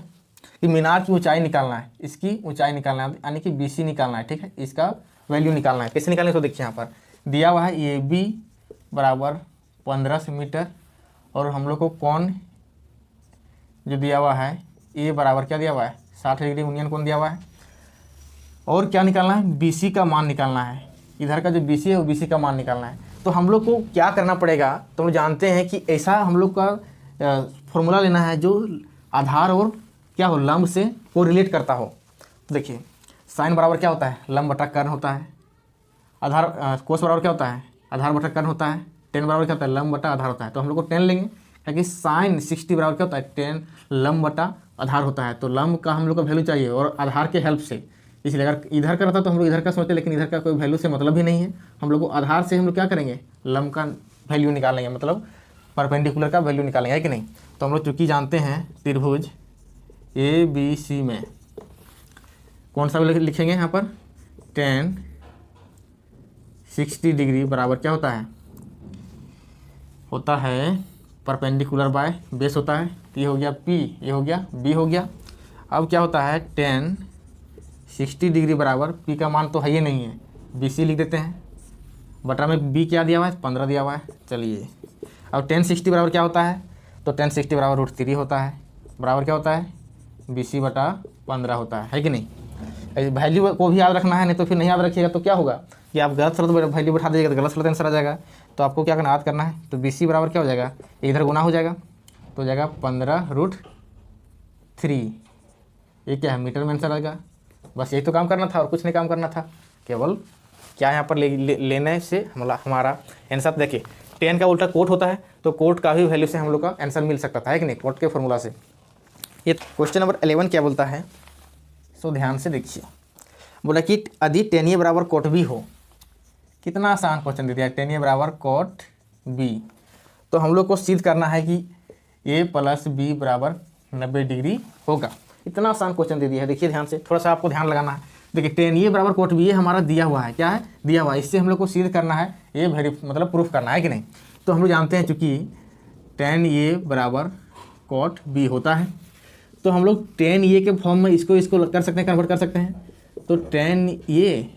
कि मीनार की ऊंचाई निकालना है, इसकी ऊंचाई निकालना है, यानी कि BC निकालना है, ठीक है। इसका वैल्यू निकालना है, कैसे निकालना है तो देखिए यहाँ पर दिया हुआ है ए बी बराबर 15 मीटर, और हम लोग को कोण जो दिया हुआ है ए बराबर क्या दिया हुआ है 60 डिग्री उन्नयन कोण दिया हुआ है। और क्या निकालना है BC का मान निकालना है, इधर का जो BC है वो BC का मान निकालना है। तो हम लोग को क्या करना पड़ेगा, तो हम जानते हैं कि ऐसा हम लोग का फॉर्मूला लेना है जो आधार और क्या हो, लंब से को रिलेट करता हो। तो देखिए साइन बराबर क्या होता है, लंब बटा कर्ण होता है। आधार कोस बराबर क्या होता है, आधार बटा कर्ण होता है। टेन बराबर क्या होता है, लंब बटा आधार होता है। तो हम लोग को टेन लेंगे क्योंकि साइन 60 बराबर क्या होता है, टेन लंब बटा आधार होता है। तो लंब का हम लोग को वैल्यू चाहिए और आधार के हेल्प से, इसलिए अगर इधर का रहता तो हम लोग इधर का सोचते, लेकिन इधर का कोई वैल्यू से मतलब ही नहीं है। हम लोग को आधार से हम लोग क्या करेंगे, लंब का वैल्यू निकालेंगे, मतलब परपेंडिकुलर का वैल्यू निकालेंगे, है कि नहीं। तो हम लोग चूँकि जानते हैं त्रिभुज ABC में कौन सा लिखेंगे यहाँ पर, टेन 60 डिग्री बराबर क्या होता है परपेंडिकुलर बाय बेस होता है। ये हो गया P, ये हो गया B हो गया। अब क्या होता है, टेन 60 डिग्री बराबर P का मान तो है ही नहीं है, BC लिख देते हैं, बटा में B क्या दिया हुआ है, 15 दिया हुआ है। चलिए अब टेन 60 बराबर क्या होता है, तो टेन 60 बराबर √3 होता है, बराबर क्या होता है, BC बटा 15 होता है कि नहीं। वैल्यू को भी याद रखना है, नहीं तो फिर नहीं याद रखिएगा तो क्या होगा कि आप गलत शब्द वैल्यू बैठा दीजिएगा तो गलत शब्द आंसर आ जाएगा। तो आपको क्या करना, याद करना है। तो BC बराबर क्या हो जाएगा, इधर गुना हो जाएगा तो हो जाएगा 15√3। ये क्या है, मीटर में आंसर आएगा। बस यही तो काम करना था और कुछ नहीं काम करना था, केवल क्या यहाँ पर लेने से हमारा आंसर। देखिए 10 का उल्टा कोट होता है, तो कोट का भी वैल्यू से हम लोग का आंसर मिल सकता था, है कि नहीं, कोट के फॉर्मूला से। ये क्वेश्चन नंबर 11 क्या बोलता है, सो ध्यान से देखिए। बोला कि यदि टेन ए बराबर कोट बी हो, कितना आसान क्वेश्चन दे दिया, टेन ए बराबर कोट बी। तो हम लोग को सिद्ध करना है कि A + B बराबर 90 डिग्री होगा। इतना आसान क्वेश्चन दे दिया है। देखिए ध्यान से, थोड़ा सा आपको ध्यान लगाना है। देखिए टेन ए बराबर कोट बी, ये हमारा दिया हुआ है, क्या है, दिया हुआ है। इससे हम लोग को सिद्ध करना है, ये मतलब प्रूफ करना है कि नहीं। तो हम लोग जानते हैं चूँकि टेन ए बराबर कोट बी होता है, तो हम लोग टेन ए के फॉर्म में इसको कर सकते हैं, कन्वर्ट कर सकते हैं। तो टेन ए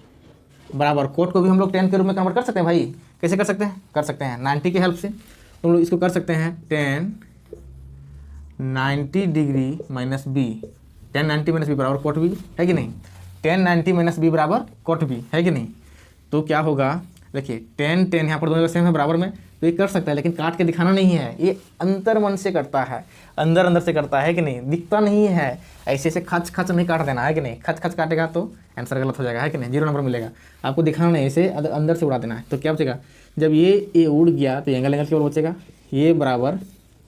बराबर कोट को भी हम लोग 10 के रूप में कन्वर्ट कर सकते हैं भाई। कैसे कर सकते हैं, कर सकते हैं 90 की हेल्प से। तो हम लोग इसको कर सकते हैं 10 90 degree minus B, 10 90 minus B बराबर कोट बी, है कि नहीं। 10 90 माइनस बी बराबर कोट बी, है कि नहीं। तो क्या होगा, देखिए 10 10 यहाँ पर दोनों सेम है बराबर में, तो ये कर सकता है, लेकिन काट के दिखाना नहीं है। ये अंतर मन से करता है, अंदर अंदर से करता है कि नहीं, दिखता नहीं है। ऐसे ऐसे खच खच नहीं काट देना, है कि नहीं। खच खच काटेगा तो आंसर गलत हो जाएगा, है कि नहीं, 0 नंबर मिलेगा। आपको दिखाना नहीं, ऐसे अंदर से उड़ा देना है। तो क्या बचेगा, जब ये उड़ गया तो एंगल केवल बचेगा, ये बराबर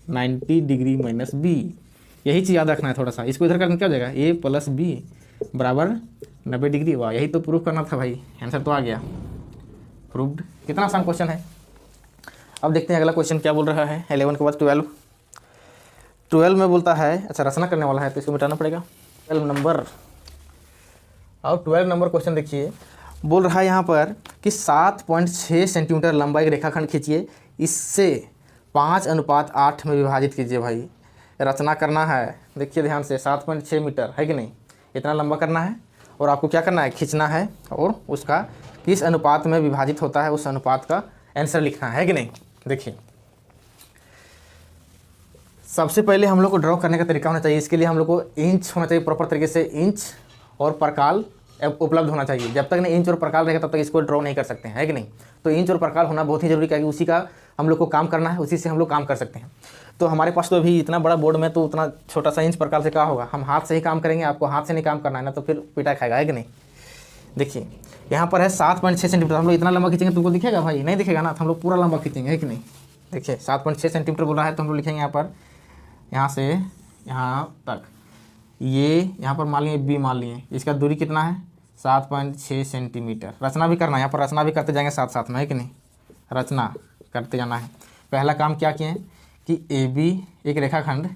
90 डिग्री माइनस बी। यही चीज़ याद रखना है थोड़ा सा। इसको इधर करना क्या हो जाएगा, A + B बराबर 90 डिग्री। वाह, यही तो प्रूफ करना था भाई, आंसर तो आ गया, प्रूव्ड। कितना आसान क्वेश्चन है। अब देखते हैं अगला क्वेश्चन क्या बोल रहा है। 11 के बाद 12 में बोलता है, अच्छा रचना करने वाला है तो इसको मिटाना पड़ेगा। 12 नंबर, और 12 नंबर क्वेश्चन देखिए, बोल रहा है यहाँ पर कि 7.6 सेंटीमीटर लंबा एक रेखाखंड खींचिए, इससे 5:8 में विभाजित कीजिए। भाई रचना करना है, देखिए ध्यान से, 7.6 मीटर, है कि नहीं, इतना लंबा करना है और आपको क्या करना है, खींचना है, और उसका किस अनुपात में विभाजित होता है उस अनुपात का आंसर लिखना है कि नहीं। देखिए सबसे पहले हम लोग को ड्रॉ करने का तरीका होना चाहिए। इसके लिए हम लोग को इंच होना चाहिए, प्रॉपर तरीके से इंच और प्रकाल उपलब्ध होना चाहिए। जब तक नहीं इंच और प्रकाल रहेगा तब तक इसको ड्रॉ नहीं कर सकते हैं, है कि नहीं। तो इंच और प्रकाल होना बहुत ही जरूरी है, क्योंकि उसी का हम लोग को काम करना है, उसी से हम लोग काम कर सकते हैं। तो हमारे पास तो अभी इतना बड़ा बोर्ड में तो उतना छोटा सा इंच प्रकाल से क्या होगा, हम हाथ से ही काम करेंगे। आपको हाथ से नहीं काम करना है ना, तो फिर पिटा खाएगा, है कि नहीं। देखिए यहाँ पर है 7.6 सेंटीमीटर, हम लोग इतना लंबा खींचेंगे तुमको दिखेगा भाई, नहीं दिखेगा ना, तो हम लोग पूरा लंबा खींचेंगे, है कि नहीं। देखिए 7.6 सेंटीमीटर बोल रहा है, तो हम लोग लिखेंगे यहाँ पर, यहाँ से यहाँ तक, ये यहाँ पर मान लिए बी मान लिए, इसका दूरी कितना है 7.6 सेंटीमीटर। रचना भी करना है, यहाँ पर रचना भी करते जाएंगे साथ साथ में, है कि नहीं, रचना करते जाना है। पहला काम क्या किए हैं कि AB एक रेखाखंड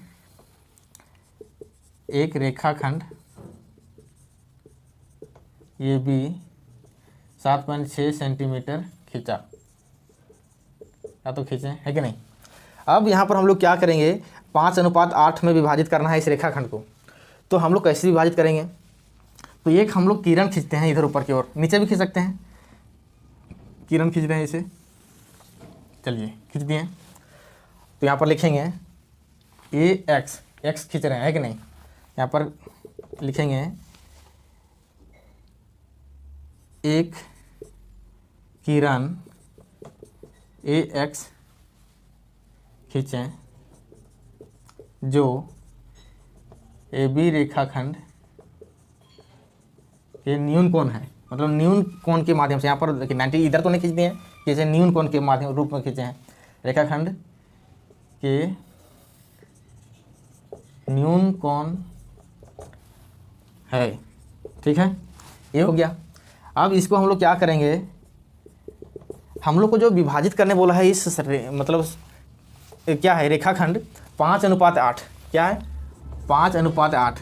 AB 7.6 सेंटीमीटर खींचा, या तो खींचे, है कि नहीं। अब यहाँ पर हम लोग क्या करेंगे, 5:8 में विभाजित करना है इस रेखाखंड को। तो हम लोग कैसे विभाजित करेंगे, तो एक हम लोग किरण खींचते हैं इधर ऊपर की ओर, नीचे भी खींच सकते हैं, किरण खींच रहे हैं इसे, चलिए खींच दिए। तो यहाँ पर लिखेंगे AX, X खींच रहे हैं, है कि नहीं। यहाँ पर लिखेंगे एक किरण AX खींचें जो ए बी रेखाखंड ये न्यून कोण है, मतलब न्यून कोण के माध्यम से, यहाँ पर देखिए 90 इधर तो नहीं खींच दिए हैं, जैसे न्यून कोण के माध्यम रूप में खींचे हैं, रेखाखंड के न्यून कोण है। ठीक है, ये हो गया। अब इसको हम लोग क्या करेंगे, हम लोग को जो विभाजित करने बोला है इस मतलब क्या है, रेखाखंड 5:8, क्या है 5:8,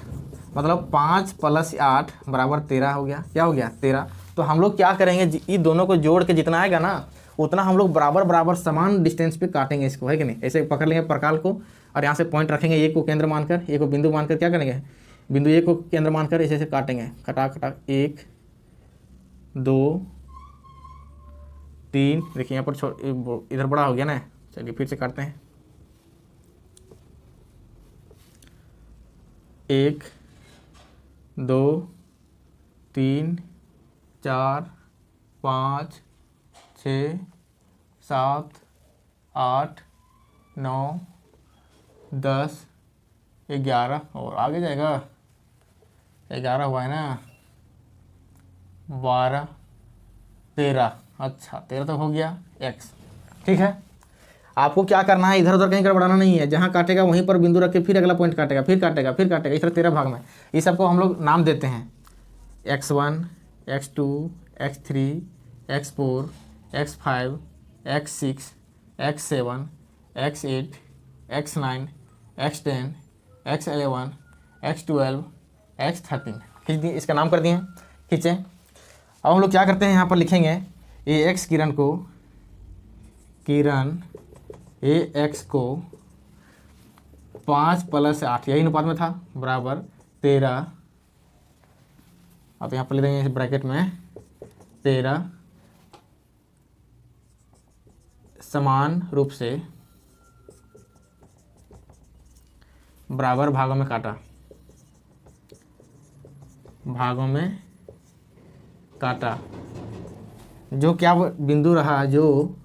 मतलब 5 + 8 = 13 हो गया। क्या हो गया 13। तो हम लोग क्या करेंगे, इन दोनों को जोड़ के जितना आएगा ना उतना हम लोग बराबर बराबर समान डिस्टेंस पे काटेंगे इसको, है कि नहीं। ऐसे पकड़ लेंगे प्रकाल को और यहाँ से पॉइंट रखेंगे, एक को केंद्र मानकर, एक को बिंदु मानकर क्या करेंगे, बिंदु एक को केंद्र मानकर ऐसे ऐसे काटेंगे, कटा कटा 1 2 3। देखिए यहाँ पर इधर बड़ा हो गया ना, चलिए फिर से काटते हैं, 1 2 3 4 5 6 7 8 9 10 11 और आगे जाएगा, 11 हुआ है ना, 12 13। अच्छा 13 तक हो गया x। ठीक है, आपको क्या करना है, इधर उधर कहीं गड़बड़ाना नहीं है, जहाँ काटेगा वहीं पर बिंदु रख के फिर अगला पॉइंट काटेगा, फिर काटेगा, फिर काटेगा, इस तरह 13 भाग में। इस सबको हम लोग नाम देते हैं x1 x2 x3 x4 x5 x6 x7 x8 x9 x10 x11 x12 x13। खींच दिए, इसका नाम कर दिए हैं, खींचे। अब हम लोग क्या करते हैं, यहाँ पर लिखेंगे ए एक्स किरण ए एक्स को 5 + 8 यही अनुपात में था बराबर 13। अब यहाँ पर ले देंगे ब्रैकेट में 13 समान रूप से बराबर भागों में काटा, भागों में काटा। जो क्या बिंदु रहा, जो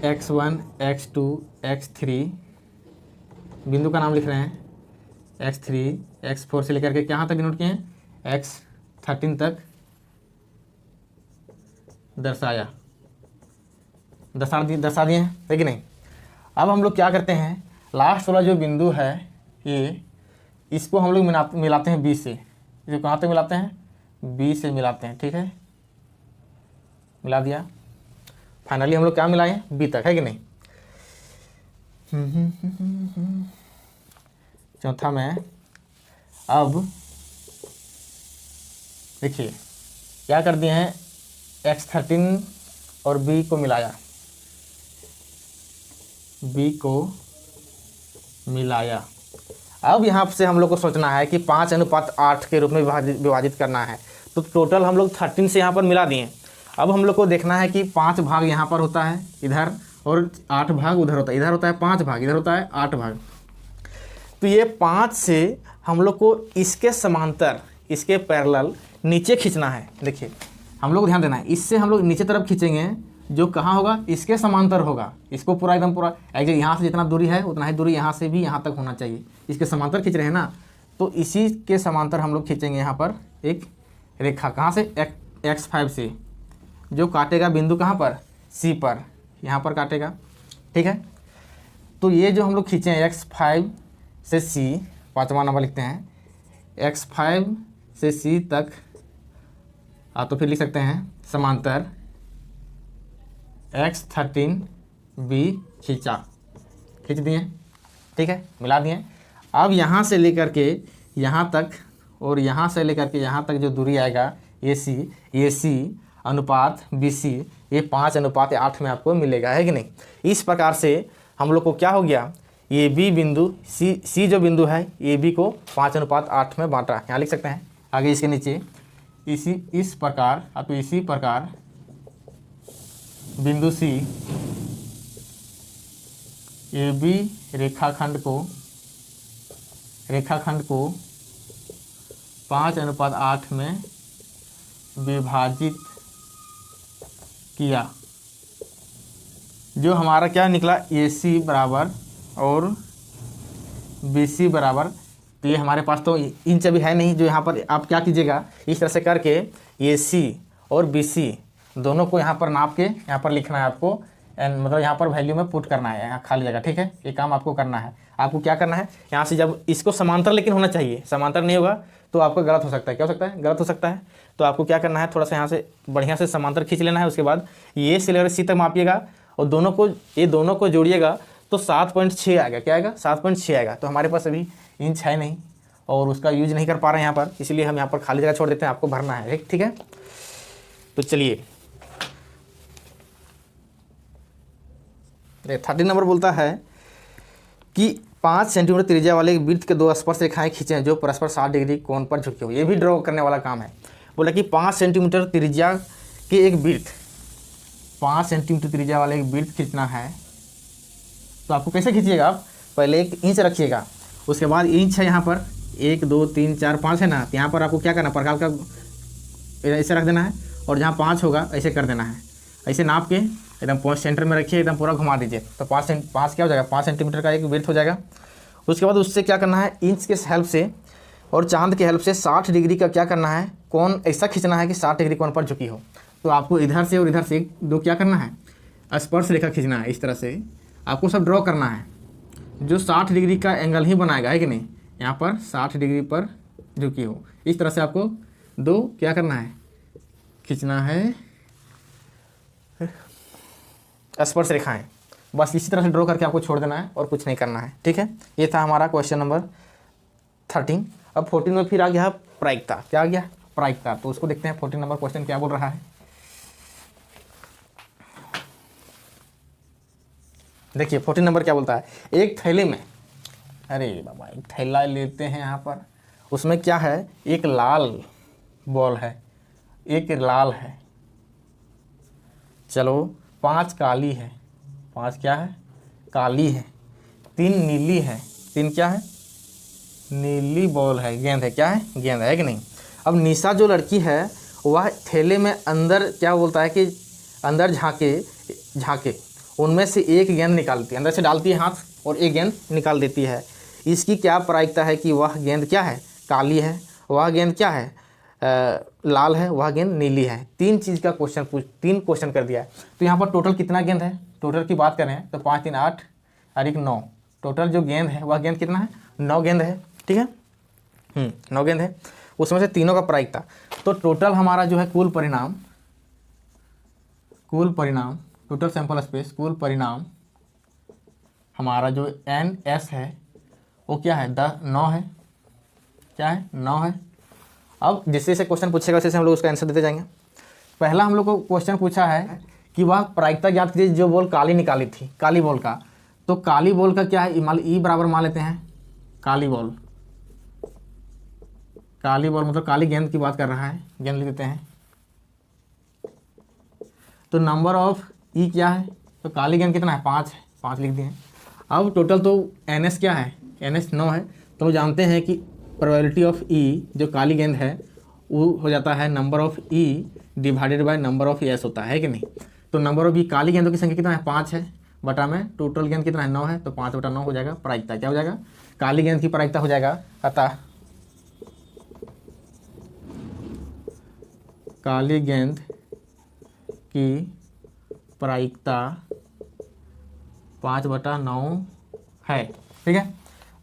x1 x2 x3 बिंदु का नाम लिख रहे हैं, x3 x4 से लेकर के कहाँ तक डिनोट किए हैं, x13 तक दर्शा दिए हैं, है कि नहीं। अब हम लोग क्या करते हैं, लास्ट वाला जो बिंदु है ये, इसको हम लोग मिलाते हैं बी से। इसे कहाँ तक मिलाते हैं, बी से मिलाते हैं। ठीक है, मिला दिया, फाइनली हम लोग क्या मिलाएं, बी तक, है कि नहीं। चौथा में अब देखिए क्या कर दिए हैं, x13 और b को मिलाया, b को मिलाया। अब यहाँ से हम लोग को सोचना है कि 5:8 के रूप में विभाजित करना है। तो टोटल हम लोग 13 से यहाँ पर मिला दिए। अब हम लोग को देखना है कि 5 भाग यहाँ पर होता है इधर, और 8 भाग उधर होता है, इधर होता है 5 भाग, इधर होता है 8 भाग। तो ये 5 से हम लोग को इसके समांतर, इसके पैरेलल नीचे खींचना है। देखिए हम लोग ध्यान देना है, इससे हम लोग नीचे तरफ खींचेंगे, जो कहाँ होगा, इसके समांतर होगा। इसको पूरा एकदम पूरा यहाँ से जितना दूरी है उतना ही दूरी यहाँ से भी यहाँ तक होना चाहिए। इसके समांतर खींच रहे हैं ना, तो इसी के समांतर हम लोग खींचेंगे यहाँ पर एक रेखा। कहाँ से, x5 से, जो काटेगा बिंदु कहाँ पर, C पर, यहाँ पर काटेगा। ठीक है, तो ये जो हम लोग खींचे हैं x5 से C, 5वां नंबर लिखते हैं, x5 से C तक, आप तो फिर लिख सकते हैं समांतर x13b खींचा, खींच दिए। ठीक है, मिला दिए। अब यहाँ से लेकर के यहाँ तक और यहाँ से लेकर के यहाँ तक जो दूरी आएगा ये C अनुपात BC, ये 5:8 में आपको मिलेगा, है कि नहीं। इस प्रकार से हम लोग को क्या हो गया, ये B बिंदु, C जो बिंदु है ये B को 5:8 में बांटा। यहाँ लिख सकते हैं आगे इसके नीचे, इस प्रकार, आप इसी प्रकार बिंदु C AB रेखाखंड को 5:8 में विभाजित किया। जो हमारा क्या निकला AC बराबर और BC बराबर, तो ये हमारे पास तो इंच अभी है नहीं, जो यहाँ पर आप क्या कीजिएगा इस तरह से करके AC और BC दोनों को यहाँ पर नाप के यहाँ पर लिखना है आपको, मतलब यहाँ पर वैल्यू में पुट करना है, यहाँ खाली जगह। ठीक है, ये काम आपको करना है। आपको क्या करना है, यहाँ से जब इसको समांतर लेकिन होना चाहिए, समांतर नहीं होगा तो आपका गलत हो सकता है। क्या हो सकता है? गलत हो सकता है। तो आपको क्या करना है, थोड़ा सा यहाँ से बढ़िया से समांतर खींच लेना है। उसके बाद ये से लेकर C तक मापिएगा और ये दोनों को जोड़िएगा तो 7.6 आएगा। क्या आएगा? 7.6 आएगा। तो हमारे पास अभी इंच है नहीं और उसका यूज नहीं कर पा रहे हैं यहाँ पर, इसलिए हम यहाँ पर खाली जगह छोड़ देते हैं, आपको भरना है। ठीक है, तो चलिए 30 नंबर बोलता है कि 5 सेंटीमीटर त्रिज्या वाले एक वृत्त के दो स्पर्श रेखाएं खींचें जो परस्पर 60 डिग्री कोण पर झुकी हो। ये भी ड्रॉ करने वाला काम है। बोला कि 5 सेंटीमीटर त्रिज्या के एक वृत्त, 5 सेंटीमीटर त्रिज्या वाले एक वृत्त खींचना है। तो आपको कैसे खींचिएगा, आप पहले एक इंच रखिएगा, उसके बाद इंच है यहाँ पर 1 2 3 4 5 है ना, तो यहाँ पर आपको क्या करना है, प्रकार का ऐसे रख देना है और जहाँ 5 होगा ऐसे कर देना है। ऐसे नाप के एकदम पॉइंट सेंटर में रखिए, एकदम पूरा घुमा दीजिए। तो 5 क्या हो जाएगा, 5 सेंटीमीटर का एक वृत्त हो जाएगा। उसके बाद उससे क्या करना है, इंच के हेल्प से और चांद के हेल्प से 60 डिग्री का क्या करना है, कोण ऐसा खींचना है कि 60 डिग्री कोण पर झुकी हो। तो आपको इधर से और इधर से दो क्या करना है, स्पर्श रेखा खींचना है। इस तरह से आपको सब ड्रॉ करना है जो 60 डिग्री का एंगल ही बनाएगा, है कि नहीं। यहाँ पर 60 डिग्री पर झुकी हो, इस तरह से आपको दो क्या करना है, खींचना है स्पर्श रेखाएं। बस इसी तरह से ड्रॉ करके आपको छोड़ देना है और कुछ नहीं करना है। ठीक है, ये था हमारा क्वेश्चन नंबर 13। अब 14 में फिर आ गया प्रायिकता। क्या आ गया? प्रायिकता। तो उसको देखते हैं 14 नंबर क्वेश्चन क्या बोल रहा है। देखिए 14 नंबर क्या बोलता है, एक थैले में, अरे बाबा एक थैला लेते हैं यहाँ पर, उसमें क्या है, एक लाल बॉल है, एक लाल है, चलो 5 काली है, 5 क्या है, काली है, 3 नीली है, 3 क्या है, नीली बॉल है, गेंद है। क्या है? गेंद है कि नहीं। अब निशा जो लड़की है वह थैले में अंदर क्या बोलता है कि अंदर झांके उनमें से एक गेंद निकालती है, अंदर से डालती है हाथ और एक गेंद निकाल देती है। इसकी क्या प्रायिकता है कि वह गेंद क्या है, काली है, वह गेंद क्या है, लाल है, वह गेंद नीली है। 3 चीज़ का क्वेश्चन 3 क्वेश्चन कर दिया है। तो यहाँ पर टोटल कितना गेंद है, टोटल की बात करें तो 5 3 8 और 1 9, टोटल जो गेंद है वह गेंद कितना है, 9 गेंद है। ठीक है, 9 गेंद है, उसमें से तीनों का प्रायिकता। तो टोटल हमारा जो है कुल परिणाम टोटल सैंपल स्पेस, कुल परिणाम हमारा जो NS है वो क्या है, 9 है। क्या है? 9 है। अब जैसे जैसे क्वेश्चन पूछेगा वैसे हम लोग उसका आंसर देते जाएंगे। पहला हम लोग को क्वेश्चन पूछा है कि वह प्रायिकता ज्ञात कीजिए जो बॉल काली निकाली थी, काली बॉल का। तो काली बॉल का क्या है, ई बराबर मान लेते हैं, काली बॉल मतलब काली गेंद की बात कर रहा है, गेंद लिख देते हैं। तो नंबर ऑफ ई क्या है, तो काली गेंद कितना है, 5 है, 5 लिख दिए। अब टोटल तो NS क्या है, NS 9 है। तो हम जानते हैं कि प्रोबेबिलिटी ऑफ ई जो काली गेंद है वो हो जाता है number of E divided by number of S होता है कि नहीं। तो नंबर ऑफ ई काली गेंदों की संख्या कितना है, 5 है, बटा में टोटल गेंद कितना है, 9 है। तो 5 बटा 9 हो जाएगा प्रायिकता। क्या हो जाएगा, काली गेंद की प्रायिकता हो जाएगा, अतः काली गेंद की प्रायिकता 5 बटा 9 है। ठीक है,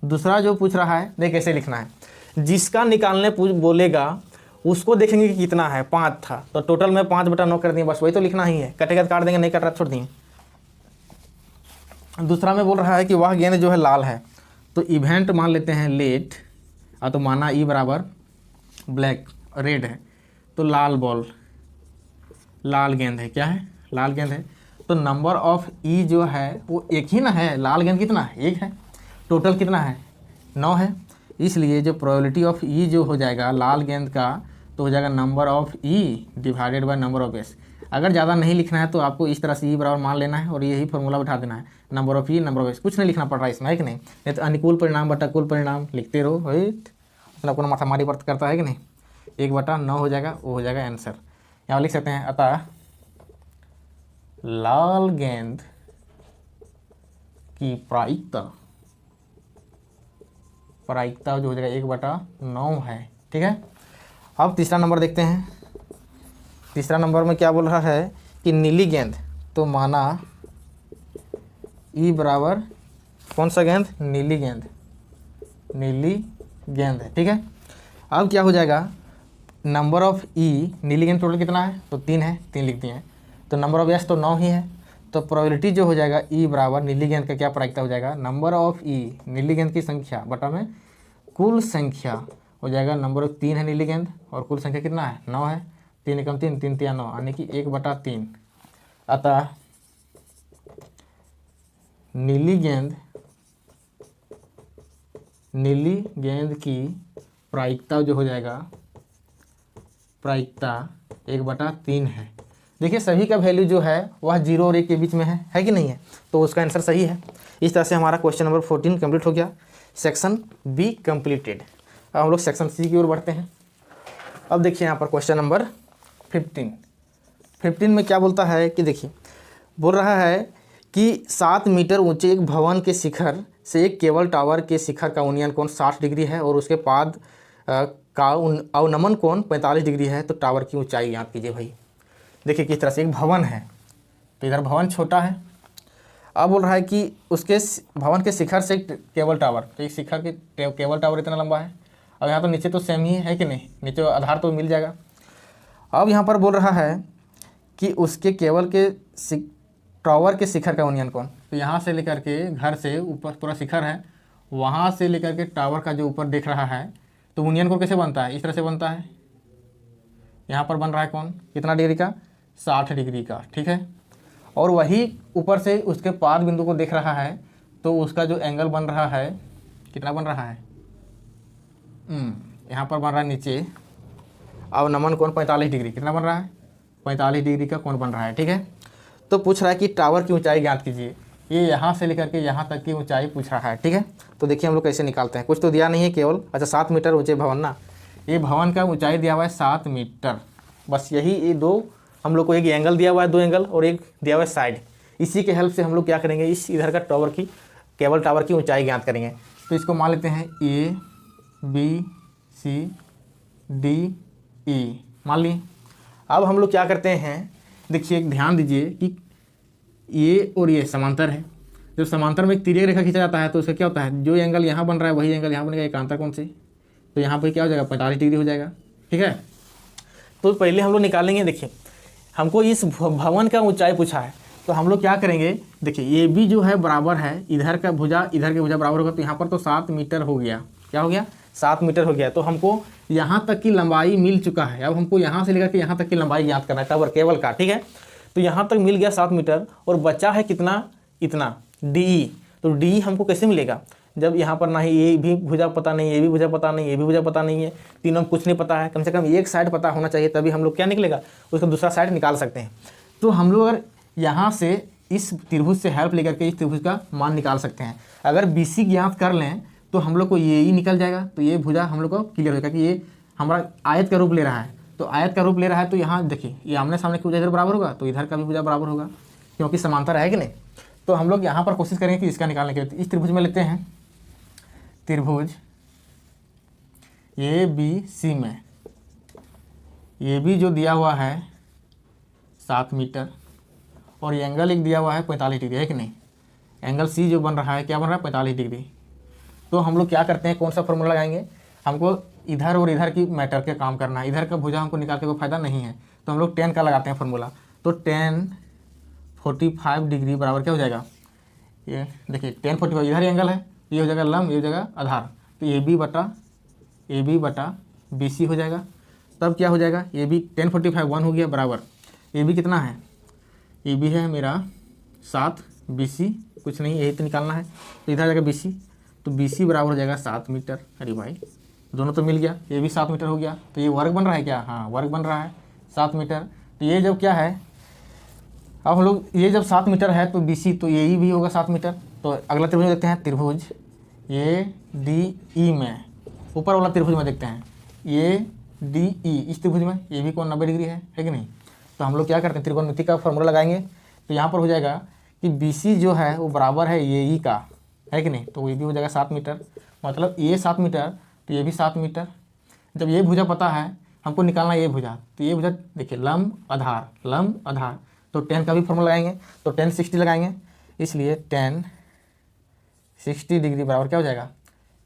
दूसरा जो पूछ रहा है देख कैसे लिखना है, जिसका निकालने बोलेगा उसको देखेंगे कि कितना है, 5 था, तो टोटल में 5 बटा 9 कर दिए, बस वही तो लिखना ही है। कटेगा तो काट देंगे, नहीं कट रहा छोड़ दिए। दूसरा में बोल रहा है कि वह गेंद जो है लाल है, तो इवेंट मान लेते हैं लेट, और तो माना ई बराबर ब्लैक रेड है, तो लाल बॉल, लाल गेंद है। क्या है, लाल गेंद है। तो नंबर ऑफ ई जो है वो एक ही ना है, लाल गेंद कितना है, 1 है, टोटल कितना है, 9 है। इसलिए जो प्रोबेबिलिटी ऑफ ई जो हो जाएगा लाल गेंद का, तो हो जाएगा number of E divided by number of S. अगर ज़्यादा नहीं लिखना है तो आपको इस तरह से ई बराबर मान लेना है और यही फॉर्मूला बैठा देना है, number of E number of S, कुछ नहीं लिखना पड़ रहा है इसमें, है कि नहीं। तो अनुकूल परिणाम बटा कुल परिणाम लिखते रहो, अपना अपना माथामारी वर्त करता है कि नहीं। 1 बटा 9 हो जाएगा, वो हो जाएगा आंसर। यहाँ लिख सकते हैं, अतः लाल गेंद की प्रायिकता जो हो जाएगा 1/9 है। ठीक है। अब तीसरा नंबर देखते हैं। तीसरा नंबर में क्या बोल रहा है कि नीली गेंद, तो माना ई बराबर कौन सा गेंद, नीली गेंद, नीली गेंद है। ठीक है। अब क्या हो जाएगा, नंबर ऑफ ई, नीली गेंद टोटल कितना है, तो 3 है, 3 लिख दिए हैं। तो नंबर ऑफ एस तो 9 ही है, तो प्रोबेबिलिटी जो हो जाएगा ई बराबर नीली गेंद का क्या प्रायिकता हो जाएगा, नंबर ऑफ ई, नीली गेंद की संख्या बटा में कुल संख्या हो जाएगा। नंबर ऑफ 3 है नीली गेंद और कुल संख्या कितना है, 9 है। 3 एकम 3, 3 तिया 9, यानी कि 1/3। अतः नीली गेंद की प्रायिकता जो हो जाएगा, प्रायिकता 1/3 है। देखिए सभी का वैल्यू जो है वह 0 और 1 के बीच में है कि नहीं है, तो उसका आंसर सही है। इस तरह से हमारा क्वेश्चन नंबर 14 कंप्लीट हो गया। Section be completed. अब हम लोग सेक्शन सी की ओर बढ़ते हैं। अब देखिए यहाँ पर क्वेश्चन नंबर 15 में क्या बोलता है कि देखिए बोल रहा है कि 7 मीटर ऊंचे एक भवन के शिखर से एक केबल टावर के शिखर का उन्नयन कोण 60 डिग्री है और उसके पाद का अवनमन कोण 45 डिग्री है, तो टावर की ऊंचाई याद कीजिए भाई। देखिए किस तरह से एक भवन है, तो इधर भवन छोटा है। अब बोल रहा है कि उसके भवन के शिखर से केबल टावर, तो एक शिखर के केबल टावर इतना लंबा है। अब यहाँ तो नीचे तो सेम ही है कि नहीं, नीचे आधार तो मिल जाएगा। अब यहाँ पर बोल रहा है कि उसके केबल के टावर के शिखर का उन्नयन कोण, तो यहाँ से लेकर के घर से ऊपर पूरा शिखर है, वहाँ से लेकर के टावर का जो ऊपर दिख रहा है, तो उन्नयन कोण कैसे बनता है, इस तरह से बनता है। यहाँ पर बन रहा है कोण कितना डिग्री का, 60 डिग्री का। ठीक है। और वही ऊपर से उसके पाद बिंदु को देख रहा है, तो उसका जो एंगल बन रहा है कितना बन रहा है, यहाँ पर बन रहा है नीचे अवनमन कोण 45 डिग्री, कितना बन रहा है, 45 डिग्री का कोण बन रहा है। ठीक है। तो पूछ रहा है कि टावर की ऊंचाई ज्ञात कीजिए। ये यहाँ से लेकर के यहाँ तक की ऊंचाई पूछ रहा है। ठीक है। तो देखिए हम लोग कैसे निकालते हैं, कुछ तो दिया नहीं है केवल, अच्छा 7 मीटर ऊंचे भवन ना, ये भवन का ऊंचाई दिया हुआ है 7 मीटर, बस यही ये दो हम लोग को, एक एंगल दिया हुआ है 2 एंगल और एक दिया हुआ है साइड। इसी के हेल्प से हम लोग क्या करेंगे, इस इधर का टावर की केबल टावर की ऊंचाई ज्ञात करेंगे। तो इसको मान लेते हैं A B C D E मान ली। अब हम लोग क्या करते हैं, देखिए ध्यान दीजिए कि ये और ये समांतर है। जब समांतर में एक तिर्यक रेखा खींचा जाता है तो उसका क्या होता है, जो एंगल यहाँ बन रहा है वही एंगल यहाँ बनेगा, एकांतर कोण से, तो यहाँ पर क्या हो जाएगा 45 डिग्री हो जाएगा। ठीक है। तो पहले हम लोग निकालेंगे, देखिए हमको इस भवन का ऊंचाई पूछा है, तो हम लोग क्या करेंगे, देखिए ये भी जो है बराबर है, इधर का भुजा इधर के भुजा बराबर होगा, तो यहाँ पर तो 7 मीटर हो गया, क्या हो गया 7 मीटर हो गया। तो हमको यहाँ तक की लंबाई मिल चुका है। अब हमको यहाँ से लेकर के यहाँ तक की लंबाई ज्ञात करना है टावर केबल का। ठीक है। तो यहाँ तक मिल गया 7 मीटर और बचा है कितना, इतना डी। तो डी हमको कैसे मिलेगा, जब यहाँ पर ना ही ये भी भुजा पता नहीं, ये भी भुजा पता नहीं, ये भी भुजा पता नहीं है, तीनों में कुछ नहीं पता है, कम से कम एक साइड पता होना चाहिए, तभी हम लोग क्या निकलेगा, उसका दूसरा साइड निकाल सकते हैं। तो हम लोग अगर यहाँ से इस त्रिभुज से हेल्प लेकर के इस त्रिभुज का मान निकाल सकते हैं। अगर BC ज्ञात कर लें तो हम लोग को ये ही निकल जाएगा, तो ये भुजा हम लोग को क्लियर हो जाएगा कि ये हमारा आयत का रूप ले रहा है। तो आयत का रूप ले रहा है, तो यहाँ देखिए ये आमने सामने की भुजा इधर बराबर होगा, तो इधर का भी भुजा बराबर होगा, क्योंकि समांतर है कि नहीं। तो हम लोग यहाँ पर कोशिश करेंगे कि इसका निकालने के लिए इस त्रिभुज में लेते हैं, त्रिभुज ABC में ये भी जो दिया हुआ है 7 मीटर और ये एंगल एक दिया हुआ है 45 डिग्री, है कि नहीं। एंगल C जो बन रहा है क्या बन रहा है 45 डिग्री। तो हम लोग क्या करते हैं, कौन सा फॉर्मूला लगाएंगे, हमको इधर और इधर की मैटर के काम करना है, इधर का भुजा हमको निकाल के कोई फायदा नहीं है, तो हम लोग 10 का लगाते हैं फॉर्मूला। तो 10 45 डिग्री बराबर क्या हो जाएगा, ये देखिए 10 45 इधर एंगल है, ये हो जाएगा लंब, ये हो जाएगा आधार, तो AB बटा BC हो जाएगा। तब क्या हो जाएगा, ये भी 10 45 1 हो गया बराबर, ये भी कितना है, ये भी है मेरा 7, BC कुछ नहीं, यही तो निकालना है, तो इधर जाएगा BC, तो BC बराबर हो जाएगा 7 मीटर। अरे भाई दोनों तो मिल गया, ये भी 7 मीटर हो गया, तो ये वर्ग बन रहा है क्या, हाँ वर्ग बन रहा है 7 मीटर। तो ये जब क्या है, अब हम लोग ये जब 7 मीटर है तो BC तो यही भी होगा 7 मीटर। तो अगला त्रिभुज देखते हैं, त्रिभुज ADE में, ऊपर वाला त्रिभुज में देखते हैं ADE, इस त्रिभुज में ये भी कोण 90 डिग्री है कि नहीं। तो हम लोग क्या करते हैं, त्रिकोणमिति का फॉर्मूला लगाएंगे। तो यहाँ पर हो जाएगा कि BC जो है वो बराबर है AE का, है कि नहीं। तो ये भी हो जाएगा 7 मीटर, मतलब ये 7 मीटर तो ये भी 7 मीटर। जब ये भुजा पता है, हमको निकालना ये भुजा, तो ये भुजा देखिए लंब आधार, तो tan का भी फॉर्मूला लगाएंगे, तो tan 60 लगाएंगे, इसलिए tan 60 डिग्री बराबर क्या हो जाएगा,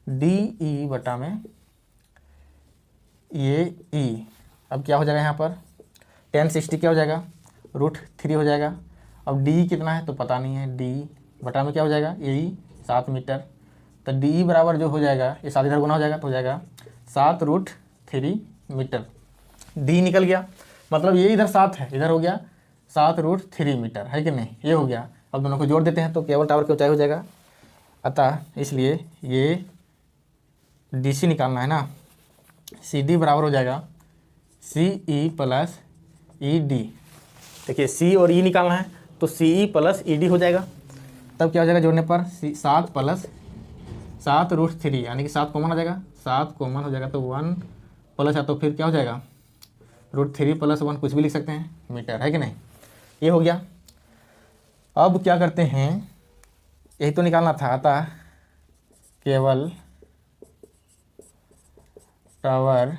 DE बटा में ये E। अब क्या हो जाएगा यहाँ पर, tan 60 क्या हो जाएगा, √3 हो जाएगा। अब DE कितना है तो पता नहीं है, DE बटा में क्या हो जाएगा, AE 7 मीटर, तो DE बराबर जो हो जाएगा, ये 7 इधर गुना हो जाएगा तो हो जाएगा 7√3 मीटर। D निकल गया, मतलब ये इधर 7 है, इधर हो गया 7√3 मीटर, है कि नहीं, ये हो गया। अब दोनों को जोड़ देते हैं तो केबल टावर की ऊंचाई हो जाएगा। अतः इसलिए ये DC निकालना है ना, CD बराबर हो जाएगा CE प्लस ED। देखिए C और E निकालना है तो CE प्लस ED हो जाएगा। तब क्या हो जाएगा जोड़ने पर, 7 प्लस 7√3 यानी कि 7 कॉमन आ जाएगा, 7 कॉमन हो जाएगा तो 1 प्लस है तो फिर क्या हो जाएगा, √3 + 1 कुछ भी लिख सकते हैं, मीटर, है कि नहीं। ये हो गया। अब क्या करते हैं, यही तो निकालना था। अतः केवल टावर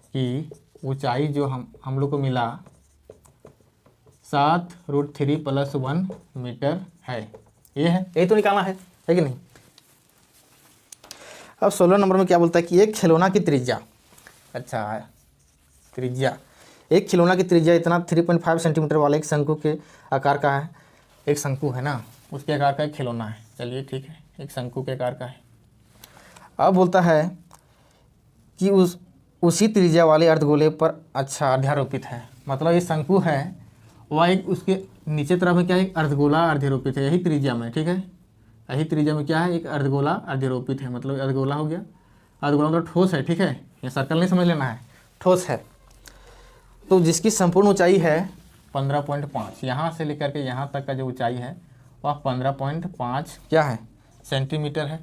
की ऊंचाई जो हम लोग को मिला 7√3 + 1 मीटर है, ये है, यही तो निकालना है कि नहीं। अब 16 नंबर में क्या बोलता है कि एक खिलौना की त्रिज्या, अच्छा है त्रिज्या, एक खिलौना की त्रिज्या इतना 3.5 सेंटीमीटर वाले एक शंकु के आकार का है। एक शंकु है ना, उसके आकार का एक खिलौना है, चलिए ठीक है, एक शंकु के आकार का है। अब बोलता है कि उसी त्रिज्या वाले अर्धगोले पर अच्छा अध्यारोपित है, मतलब ये शंकु है वह एक उसके नीचे तरफ में क्या है, एक अर्धगोला अध्यारोपित है, यही त्रिज्या में, ठीक है, यही त्रिज्या में क्या है, एक अर्धगोला अध्यारोपित है, मतलब अर्धगोला हो गया। अर्धगोला मतलब ठोस है, ठीक है, ये सर्कल नहीं समझ लेना है, ठोस है। तो जिसकी संपूर्ण ऊंचाई है 15.5, यहाँ से लेकर के यहाँ तक का जो ऊंचाई है वह 15.5 क्या है, सेंटीमीटर है।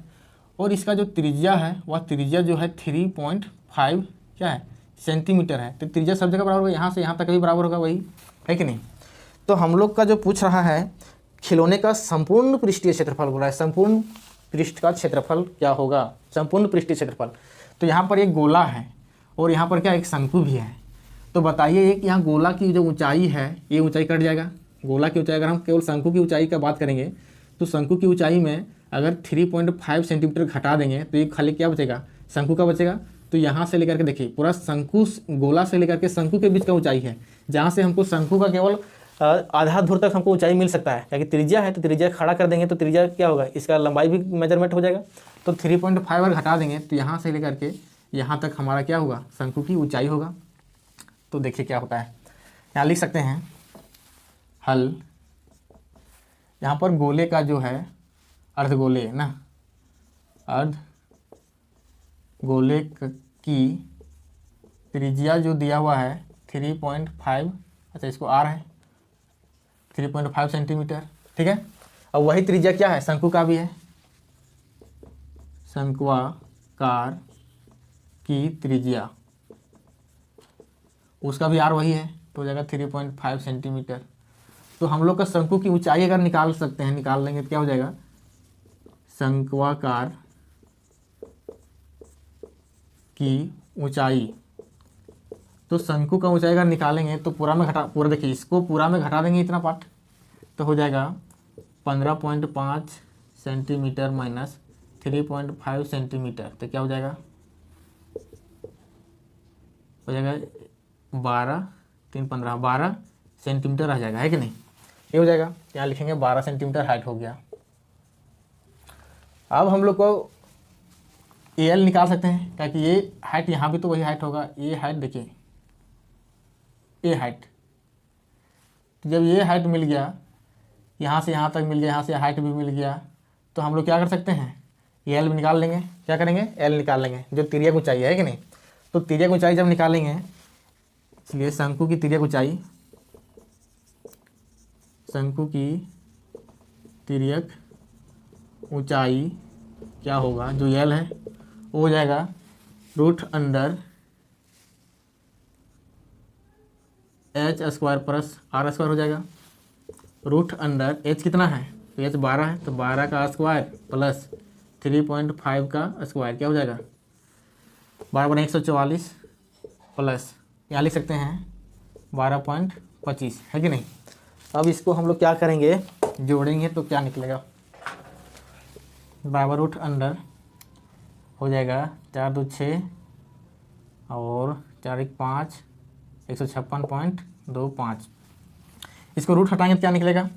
और इसका जो त्रिज्या है वह त्रिज्या जो है 3.5 क्या है, सेंटीमीटर है। तो त्रिज्या सब जगह बराबर होगा, यहाँ से यहाँ तक भी बराबर होगा, वही है कि नहीं। तो हम लोग का जो पूछ रहा है खिलौने का संपूर्ण पृष्ठीय क्षेत्रफल बोला है, संपूर्ण पृष्ठ का क्षेत्रफल क्या होगा, संपूर्ण पृष्ठीय क्षेत्रफल। तो यहाँ पर एक गोला है और यहाँ पर क्या एक शंकु भी है। तो बताइए एक यहाँ गोला की जो ऊंचाई है, ये ऊंचाई कट जाएगा, गोला की ऊंचाई, अगर हम केवल शंकु की ऊंचाई का बात करेंगे तो शंकु की ऊंचाई में अगर 3.5 सेंटीमीटर घटा देंगे तो ये खाली क्या बचेगा, शंकु का बचेगा। तो यहाँ से लेकर के देखिए पूरा शंकु, गोला से लेकर के शंकु के बीच का ऊंचाई है, जहाँ से हमको शंकु का केवल आधा धुर तक हमको ऊंचाई मिल सकता है, क्योंकि त्रिज्या है तो त्रिज्या खड़ा कर देंगे तो त्रिज्या क्या होगा, इसका लंबाई भी मेजरमेंट हो जाएगा। तो 3.5 अगर घटा देंगे तो यहाँ से लेकर के यहाँ तक हमारा क्या होगा, शंकु की ऊंचाई होगा। तो देखिए क्या होता है, यहाँ लिख सकते हैं हल। यहाँ पर गोले का जो है अर्धगोले ना, अर्धगोले की त्रिज्या जो दिया हुआ है 3.5, अच्छा इसको R है 3.5 सेंटीमीटर, ठीक है। अब वही त्रिज्या क्या है, शंकु का भी है, शंक्वाकार की त्रिज्या उसका भी R वही है, तो हो जाएगा 3.5 सेंटीमीटर। तो हम लोग का शंकु की ऊंचाई अगर निकाल सकते हैं, निकाल लेंगे तो क्या हो जाएगा, शंक्वाकार की ऊंचाई। तो शंकु का ऊंचाई अगर निकालेंगे तो पूरा में घटा, पूरा देखिए इसको पूरा में घटा देंगे इतना पार्ट, तो हो जाएगा 15.5 सेंटीमीटर माइनस 3.5 सेंटीमीटर, तो क्या हो जाएगा, 12 3 15 12 सेंटीमीटर रह जाएगा, है कि नहीं। ये हो जाएगा, यहाँ लिखेंगे 12 सेंटीमीटर हाइट हो गया। अब हम लोग को AL निकाल सकते हैं, ताकि ये हाइट यहाँ भी तो वही हाइट होगा, ये हाइट देखिए, ये हाइट, तो जब ये हाइट मिल गया, यहाँ से यहाँ तक मिल गया, यहाँ से हाइट भी मिल गया, तो हम लोग क्या कर सकते हैं, AL भी निकाल लेंगे। क्या करेंगे, L निकाल लेंगे, जो तिर्यक ऊंचाई है कि नहीं। तो तिर्यक ऊंचाई जब निकालेंगे, इसलिए शंकु की तिर्यक ऊंचाई, शंकु की तिर्यक ऊंचाई क्या होगा, जो L है वो हो जाएगा √h² + R² हो जाएगा, √h कितना है तो एच 12 है, तो 12 का स्क्वायर प्लस 3.5 का स्क्वायर क्या हो जाएगा, 12×144 प्लस यहाँ लिख सकते हैं 12.25, है कि नहीं। अब इसको हम लोग क्या करेंगे, जोड़ेंगे तो क्या निकलेगा, बराबर रूट अंडर हो जाएगा 4 2 6 और 4 1 5, 156.25। इसको रूट हटाएंगे तो क्या निकलेगा,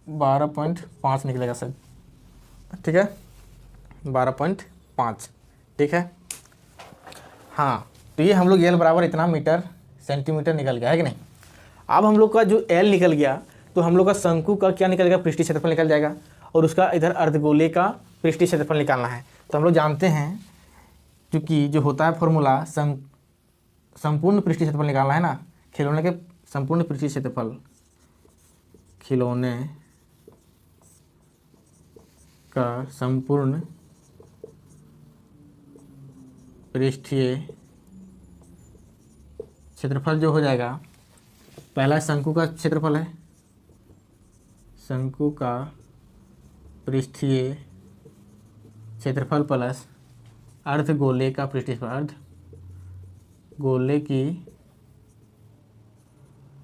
12.5 निकलेगा सर, ठीक है, 12.5, ठीक है। हाँ, तो ये हम लोग एल बराबर इतना मीटर सेंटीमीटर निकल गया, है कि नहीं। अब हम लोग का जो एल निकल गया तो हम लोग का शंकु का क्या निकल गया, पृष्ठीय क्षेत्रफल निकल जाएगा, और उसका इधर अर्धगोले का पृष्ठीय क्षेत्रफल निकालना है। तो हम लोग जानते हैं क्योंकि जो होता है फॉर्मूला संपूर्ण पृष्ठीय क्षेत्रफल निकालना है ना, खिलौने के संपूर्ण पृष्ठीय क्षेत्रफल, खिलौने का संपूर्ण पृष्ठीय क्षेत्रफल जो हो जाएगा, पहला शंकु का क्षेत्रफल है, शंकु का पृष्ठीय क्षेत्रफल प्लस अर्धगोले का पृष्ठीय क्षेत्रफल, अर्धगोले की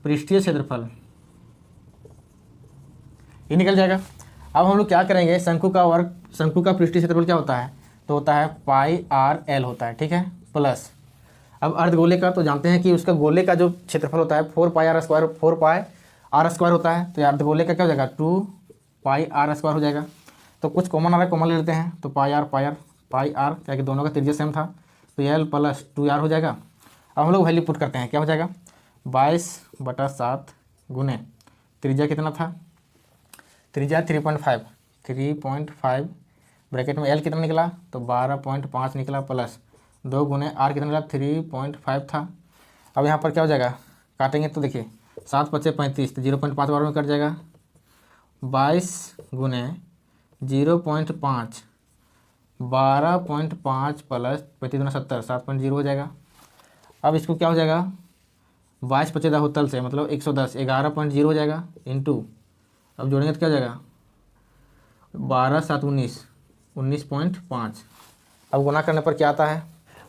पृष्ठीय क्षेत्रफल, ये निकल जाएगा। अब हम लोग क्या करेंगे, शंकु का वर्ग, शंकु का पृष्ठीय क्षेत्रफल क्या होता है, तो होता है पाई आर एल होता है, ठीक है, प्लस अब अर्धगोले का तो जानते हैं कि उसका गोले का जो क्षेत्रफल होता है 4 pi r square, 4 pi r square होता है, तो अर्धगोले का क्या हो जाएगा 2 पाई आर स्क्वायर हो जाएगा। तो कुछ कॉमन आ रहा है, कॉमन ले लेते हैं, तो पाई आर क्या कि दोनों का त्रिज्या सेम था, तो एल प्लस 2r हो जाएगा। अब हम लोग वैल्यू पुट करते हैं, क्या हो जाएगा 22/7 गुने त्रिज्या कितना था, त्रिज्या 3.5 ब्रैकेट में एल कितना निकला, तो 12.5 निकला, प्लस 2 गुने आर कितना निकला 3.5 था। अब यहाँ पर क्या हो जाएगा, काटेंगे तो देखिए 7 5 35, तो 0.5 बार में कट जाएगा, 22 गुने 0.5 12.5 प्लस 35 गुना 70, 7.0 हो जाएगा। अब इसको क्या हो जाएगा 22 पचेदा होतल से मतलब 110, 11.0 हो जाएगा इंटू, अब जोड़ेंगे तो क्या हो जाएगा 12 7 19, 19.5। अब गुना करने पर क्या आता है,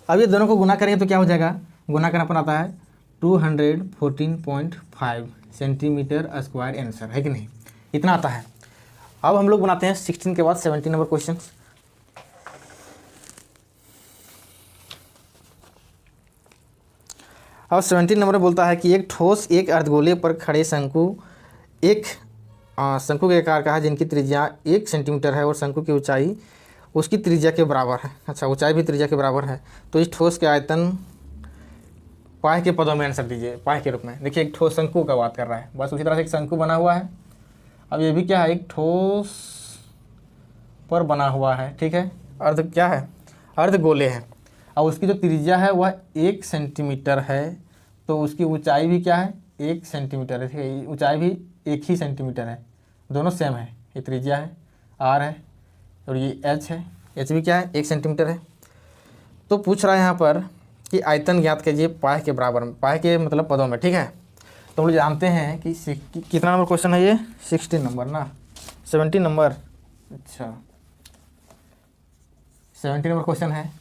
अब ये दोनों को गुना करेंगे तो क्या हो जाएगा, गुना करने पर आता है 214.5 सेंटीमीटर स्क्वायर आंसर, है कि नहीं, इतना आता है। अब हम लोग बनाते हैं 16 के बाद 17 नंबर क्वेश्चन। अब 17 नंबर बोलता है कि एक ठोस एक अर्धगोले पर खड़े शंकु शंकु के आकार का है जिनकी त्रिज्या 1 सेंटीमीटर है और शंकु की ऊंचाई उसकी त्रिज्या के बराबर है। अच्छा, ऊंचाई भी त्रिज्या के बराबर है, तो इस ठोस के आयतन पाए के पदों में आंसर दीजिए, पाए के रूप में। देखिए एक ठोस शंकु का बात कर रहा है, बस उसी तरह से एक शंकु बना हुआ है। अब ये भी क्या है, एक ठोस पर बना हुआ है, ठीक है, अर्ध क्या है, अर्धगोले है, और उसकी जो त्रिज्या है वह 1 सेंटीमीटर है, तो उसकी ऊंचाई भी क्या है 1 सेंटीमीटर है, ठीक है, ऊंचाई भी 1 ही सेंटीमीटर है, दोनों सेम है, ये त्रिज्या है r है और ये h है, h भी क्या है 1 सेंटीमीटर है। तो पूछ रहा है यहाँ पर कि आयतन ज्ञात कीजिए पाए के बराबर में, पाए के मतलब पदों में, ठीक है। तो हम लोग जानते हैं कि कितना नंबर क्वेश्चन है ये, 16 नंबर ना, 17 नंबर, अच्छा 17 नंबर क्वेश्चन है,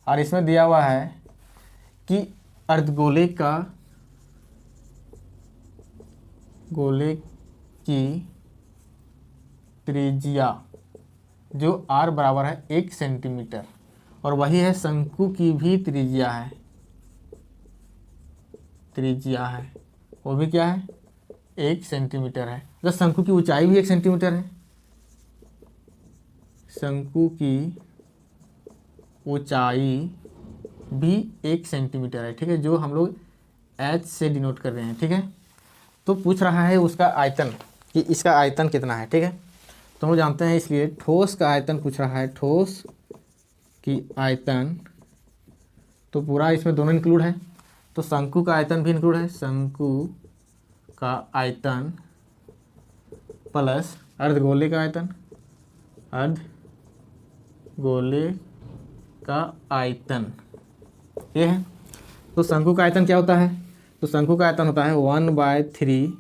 और इसमें दिया हुआ है कि अर्धगोले की त्रिज्या जो r बराबर है 1 सेंटीमीटर, और वही है शंकु की भी त्रिज्या है, वो भी क्या है 1 सेंटीमीटर है। तो शंकु की ऊंचाई भी 1 सेंटीमीटर है, शंकु की ऊंचाई भी 1 सेंटीमीटर है, ठीक है, जो हम लोग h से डिनोट कर रहे हैं, ठीक है। तो पूछ रहा है उसका आयतन कि इसका आयतन कितना है, ठीक है। तो हम जानते हैं, इसलिए ठोस का आयतन पूछ रहा है, ठोस की आयतन, तो पूरा इसमें दोनों इंक्लूड है, तो शंकु का आयतन भी इंक्लूड है, शंकु का आयतन प्लस अर्धगोले का आयतन, अर्धगोले का आयतन ये है। तो शंकु का आयतन क्या होता है, तो शंकु का आयतन होता है 1/3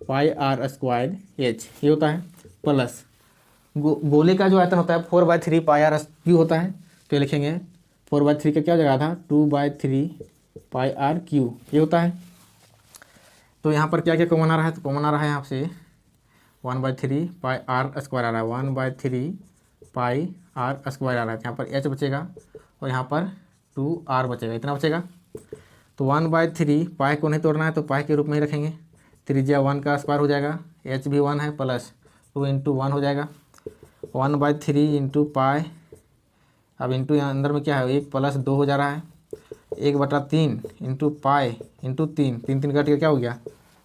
पाई आर स्क्वायर एच ये होता है, प्लस गोले का जो आयतन होता है 4/3 पाई आर क्यू होता है, तो ये लिखेंगे 4/3 का क्या हो जाएगा था 2/3 पाई आर क्यू ये होता है। तो यहाँ पर क्या क्या कॉमन आ रहा है, तो कॉमन आ रहा है यहाँ से 1/3 पाई आर स्क्वायर आ रहा है, 1/3 पाई आर स्क्वायर आ रहा है, यहाँ पर एच बचेगा और यहाँ पर 2r बचेगा, इतना बचेगा। तो 1/3 पाई को नहीं तोड़ना है तो पाई के रूप में ही रखेंगे, त्रिज्या 1 का स्क्वायर हो जाएगा, एच भी 1 है, प्लस 2 × 1 हो जाएगा, 1/3 इंटू पाई, अब इंटू यहाँ अंदर में क्या है 1 + 2 हो जा रहा है, 1/3 इंटू पाई इंटू 3, 3 3 कट के क्या हो गया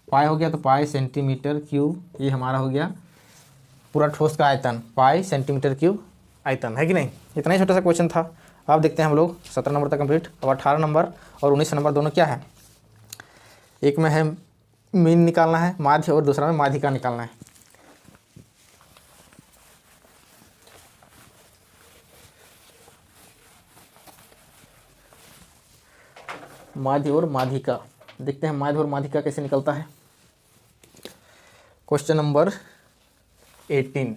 पाई हो गया, तो पाई सेंटीमीटर क्यूब ये हमारा हो गया पूरा ठोस का आयतन, पाई सेंटीमीटर क्यूब आयतन है कि नहीं। इतना ही छोटा सा क्वेश्चन था। अब देखते हैं हम लोग 17 नंबर तक कंप्लीट। अब 18 नंबर और 19 नंबर दोनों क्या है, एक में है मीन निकालना है माध्य और दूसरा में माध्यिका निकालना है। माध्य और माध्यिका, देखते हैं माध्य और माध्यिका कैसे निकलता है। क्वेश्चन नंबर 18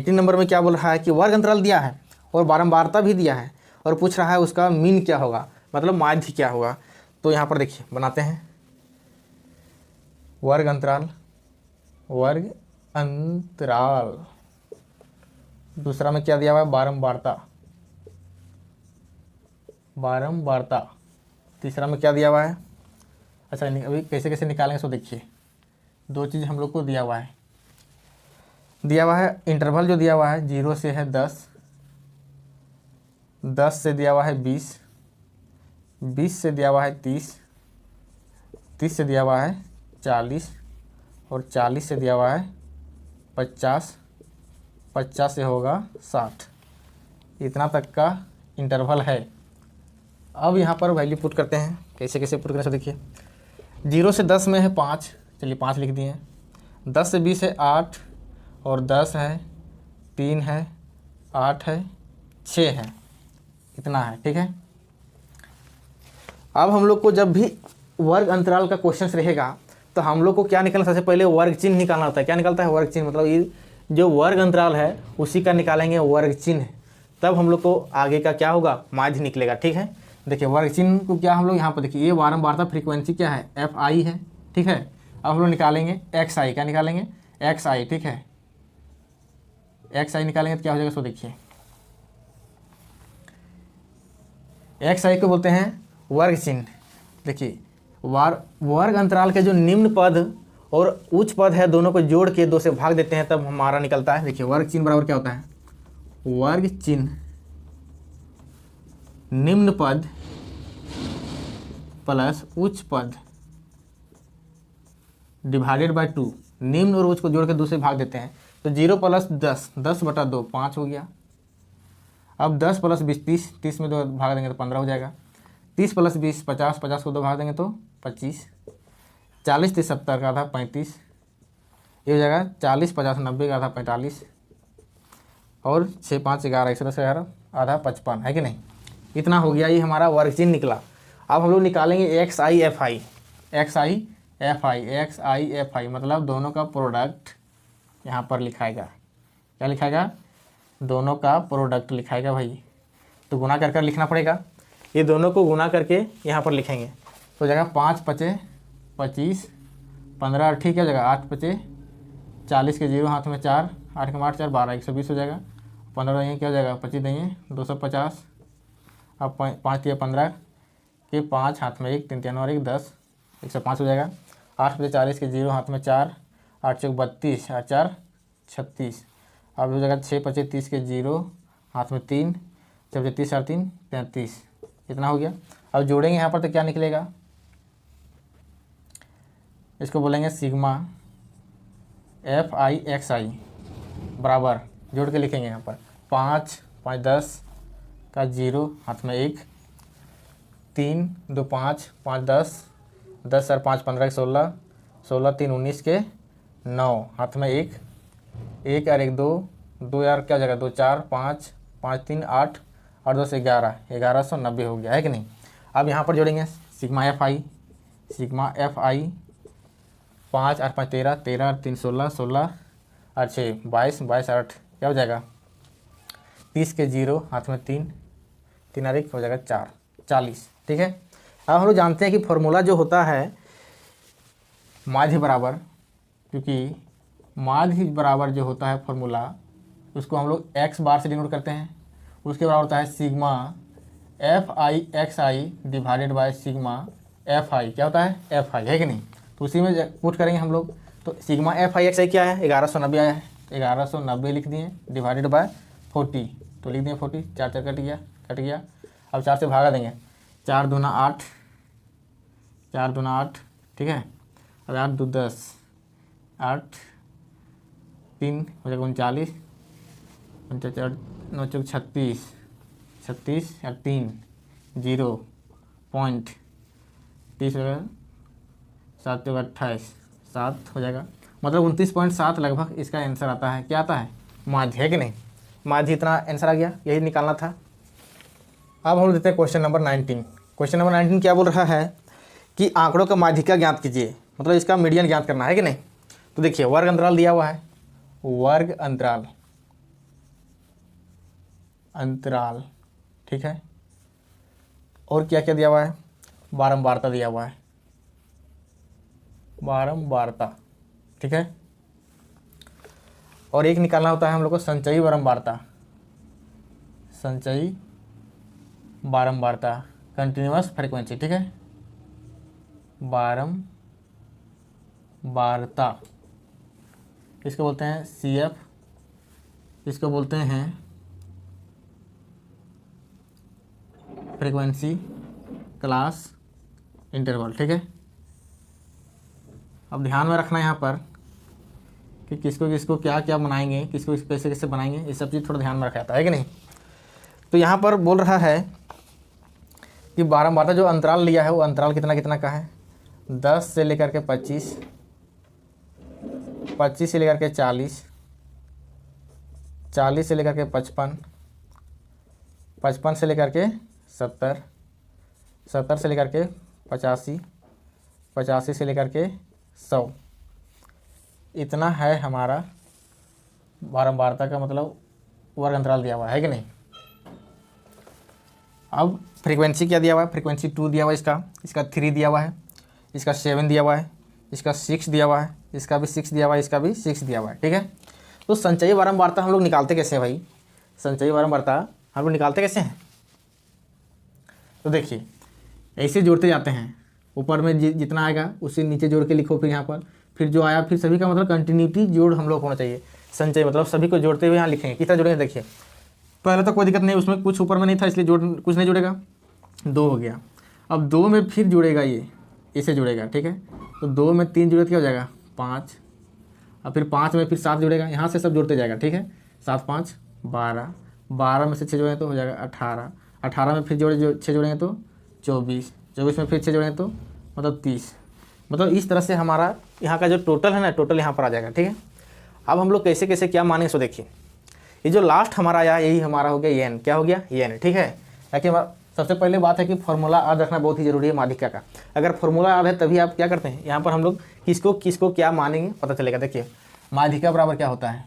नंबर में क्या बोल रहा है कि वर्ग अंतराल दिया है और बारंबारता भी दिया है और पूछ रहा है उसका मीन क्या होगा, मतलब माध्य क्या होगा। तो यहाँ पर देखिए बनाते हैं वर्ग अंतराल, दूसरा में क्या दिया हुआ है बारंबारता, तीसरा में क्या दिया हुआ है, अच्छा अभी कैसे कैसे निकालेंगे सो देखिए। दो चीज़ हम लोग को दिया हुआ है इंटरवल जो दिया हुआ है 0 से है 10, 10 से दिया हुआ है 20, 20 से दिया हुआ है 30, 30 से दिया हुआ है 40 और 40 से दिया हुआ है 50, 50 से होगा 60, इतना तक का इंटरवल है। अब यहाँ पर वैल्यू पुट करते हैं, कैसे कैसे पुट करें सो देखिए। 0 से 10 में है 5, चलिए 5 लिख दिए, 10 से 20 है 8 और 10 है 3 है 8 है 6 है, इतना है, ठीक है। अब हम लोग को जब भी वर्ग अंतराल का क्वेश्चन रहेगा तो हम लोग को क्या निकालना, सबसे पहले वर्ग चिन्ह निकालना होता है। क्या निकलता है वर्ग चिन्ह, मतलब ये जो वर्ग अंतराल है उसी का निकालेंगे वर्ग चिन्ह, तब हम लोग को आगे का क्या होगा माध्य निकलेगा, ठीक है। देखिए वर्ग चिन्ह को क्या हम लोग यहाँ पर देखिए, ये बारंबारता फ्रीक्वेंसी क्या है FI है, ठीक है। अब हम लोग निकालेंगे XI, क्या निकालेंगे XI, ठीक है। XI निकालेंगे तो क्या हो जाएगा सो देखिए, XI को बोलते हैं वर्ग चिन्ह। देखिए वर्ग अंतराल के जो निम्न पद और उच्च पद है दोनों को जोड़ के 2 से भाग देते हैं तब हमारा निकलता है। देखिए वर्ग चिन्ह बराबर क्या होता है, वर्ग चिन्ह निम्न पद प्लस उच्च पद डिवाइडेड बाय 2, निम्न और उच्च को जोड़ के 2 से भाग देते हैं, तो 0 + 10, 10/2 5 हो गया। अब 10 + 20 30, 30 में 2 भाग देंगे तो 15 हो जाएगा। 30 + 20 50, 50 को 2 भाग देंगे तो 25, 40 30 70 का आधा 35, ये हो जाएगा 40 50 90 का आधा 45 और 6 5 11 110 11 आधा 55, है कि नहीं। इतना हो गया, ये हमारा वर्ग चिन्ह निकला। अब हम लोग निकालेंगे XI FI, मतलब दोनों का प्रोडक्ट यहाँ पर लिखाएगा, क्या लिखाएगा, दोनों का प्रोडक्ट लिखाएगा भाई। तो गुना कर लिखना पड़ेगा, ये दोनों को गुना करके यहाँ पर लिखेंगे तो हो जाएगा 5 5 25, 15 ठीक है हो जाएगा, 8 5 40 के 0 हाथ में 4, 8 के 8 4 12 120 हो जाएगा। 15 देंगे क्या हो जाएगा, 25 देंगे 250, अब 5 दिया 15 के 5 हाथ में 1 3 3 और 1 10 105 हो जाएगा। 8 5 40 के 0 हाथ में 4, 8 4 32 8 4 36, अब हो जाएगा 6 5 30 के 0 हाथ में 3 जब 30 4 3 33, इतना हो गया। अब जोड़ेंगे यहाँ पर तो क्या निकलेगा, इसको बोलेंगे सिग्मा FI XI बराबर, जोड़ के लिखेंगे यहाँ पर 5 5 10 का 0 हाथ में 1, 3 2 5 5 10 10 4 5 15 16 16 3 19 के 9 हाथ में 1 1 और 1 2 2 यार क्या हो जाएगा 2 4 5 5 3 8 और 2 से 11 1190 हो गया, है कि नहीं। अब यहाँ पर जोड़ेंगे सिग्मा FI 5 8 5 13, 13 3 16, 16 और 6 22, 22 8 क्या हो जाएगा 30 के 0 हाथ में 3, 3 और 1 हो जाएगा 4, 40। ठीक है, अब हम लोग जानते हैं कि फॉर्मूला जो होता है माध्य बराबर, क्योंकि माध्य बराबर जो होता है फॉर्मूला उसको हम लोग x बार से डिनोट करते हैं, उसके बराबर होता है sigma F I x I divided by sigma F I, क्या होता है एफ आई, है कि नहीं। तो उसी में पुट करेंगे हम लोग। तो सिग्मा एफ आई एक्स आई क्या है 1190 आया है, 1190 लिख दिए डिवाइडेड बाय 40, तो लिख दिए 40, 4 4 कट गया। अब 4 से भागा देंगे, 4 दूना 8, 4 दूना 8, ठीक है। अब 8 2 10, 8 3 हो जाएगा 39, 4 9 चौक 36, 36 और 3 0 पॉइंट 30 हो जाएगा, 7 चौक 28, 7 हो जाएगा, मतलब 29.7 लगभग इसका आंसर आता है। क्या आता है माध्य, है कि नहीं। माध्य इतना आंसर आ गया, यही निकालना था। अब हम देते हैं क्वेश्चन नंबर 19। क्वेश्चन नंबर 19 क्या बोल रहा है कि आंकड़ों का माध्यिका ज्ञात कीजिए, मतलब इसका मीडियन ज्ञात करना है कि नहीं। तो देखिए वर्ग अंतराल दिया हुआ है, वर्ग अंतराल, ठीक है। और क्या क्या दिया हुआ है, बारंबारता दिया हुआ है, बारंबारता, ठीक है। और एक निकालना होता है हम लोग को संचयी बारंबारता, संचयी बारंबारता, कंटिन्यूअस फ्रीक्वेंसी, ठीक है। बारंबारता इसको बोलते हैं CF, इसको बोलते हैं फ्रीक्वेंसी क्लास इंटरवल, ठीक है। अब ध्यान में रखना यहाँ पर कि किसको किसको क्या क्या बनाएंगे, किसको कैसे कैसे बनाएंगे, ये सब चीज़ थोड़ा ध्यान में रखा जाता है कि नहीं। तो यहाँ पर बोल रहा है कि बारंबारता जो अंतराल लिया है वो अंतराल कितना कितना का है, 10 से लेकर के 25, 25 से लेकर के 40, 40 से लेकर के 55, 55 से लेकर के 70, 70 से लेकर के 85, 85 से लेकर के 100, इतना है हमारा बारंबारता का मतलब वर्ग अंतराल दिया हुआ है कि नहीं। अब फ्रीक्वेंसी क्या दिया हुआ है, फ्रीक्वेंसी 2 दिया हुआ है, इसका 3 दिया हुआ है, इसका 7 दिया हुआ है, इसका 6 दिया हुआ है, इसका भी 6 दिया हुआ है, इसका भी 6 दिया हुआ है, ठीक है। तो संचयी बारंबारता हम लोग निकालते कैसे हैं भाई, संचयी बारंबारता हम लोग निकालते कैसे हैं। तो देखिए ऐसे जोड़ते जाते हैं, ऊपर में जितना आएगा उससे नीचे जोड़ के लिखो, फिर यहाँ पर फिर जो आया फिर सभी का मतलब कंटिन्यूटी जोड़ हम लोग होना चाहिए। संचय मतलब सभी को जोड़ते हुए यहाँ लिखेंगे, कितना जोड़ेंगे देखिए। पहले तो कोई दिक्कत नहीं, उसमें कुछ ऊपर में नहीं था इसलिए जोड़ कुछ नहीं जुड़ेगा, 2 हो गया। अब 2 में फिर जुड़ेगा, ये इसे जुड़ेगा, ठीक है। तो 2 में 3 जुड़े तो क्या हो जाएगा 5, और फिर 5 में फिर 7 जुड़ेगा, यहाँ से सब जुड़ते जाएगा, ठीक है। 7 5 12, 12 में से 6 जोड़ेंगे तो हो जाएगा 18, 18 में फिर 6 जोड़ेंगे तो 24, 24 में फिर 6 जोड़ेंगे तो मतलब 30, मतलब इस तरह से हमारा यहाँ का जो टोटल है ना, टोटल यहाँ पर आ जाएगा, ठीक है। अब हम लोग कैसे कैसे क्या मानेंगे सो देखिए, ये जो लास्ट हमारा आया यही हमारा हो गया n, क्या हो गया n, ठीक है। ताकि सबसे पहले बात है कि फॉर्मूला याद रखना बहुत ही जरूरी है माध्यिका का। अगर फॉर्मूला याद है तभी आप क्या करते हैं, यहाँ पर हम लोग किसको किसको क्या मानेंगे पता चलेगा। देखिए माध्यिका बराबर क्या होता है,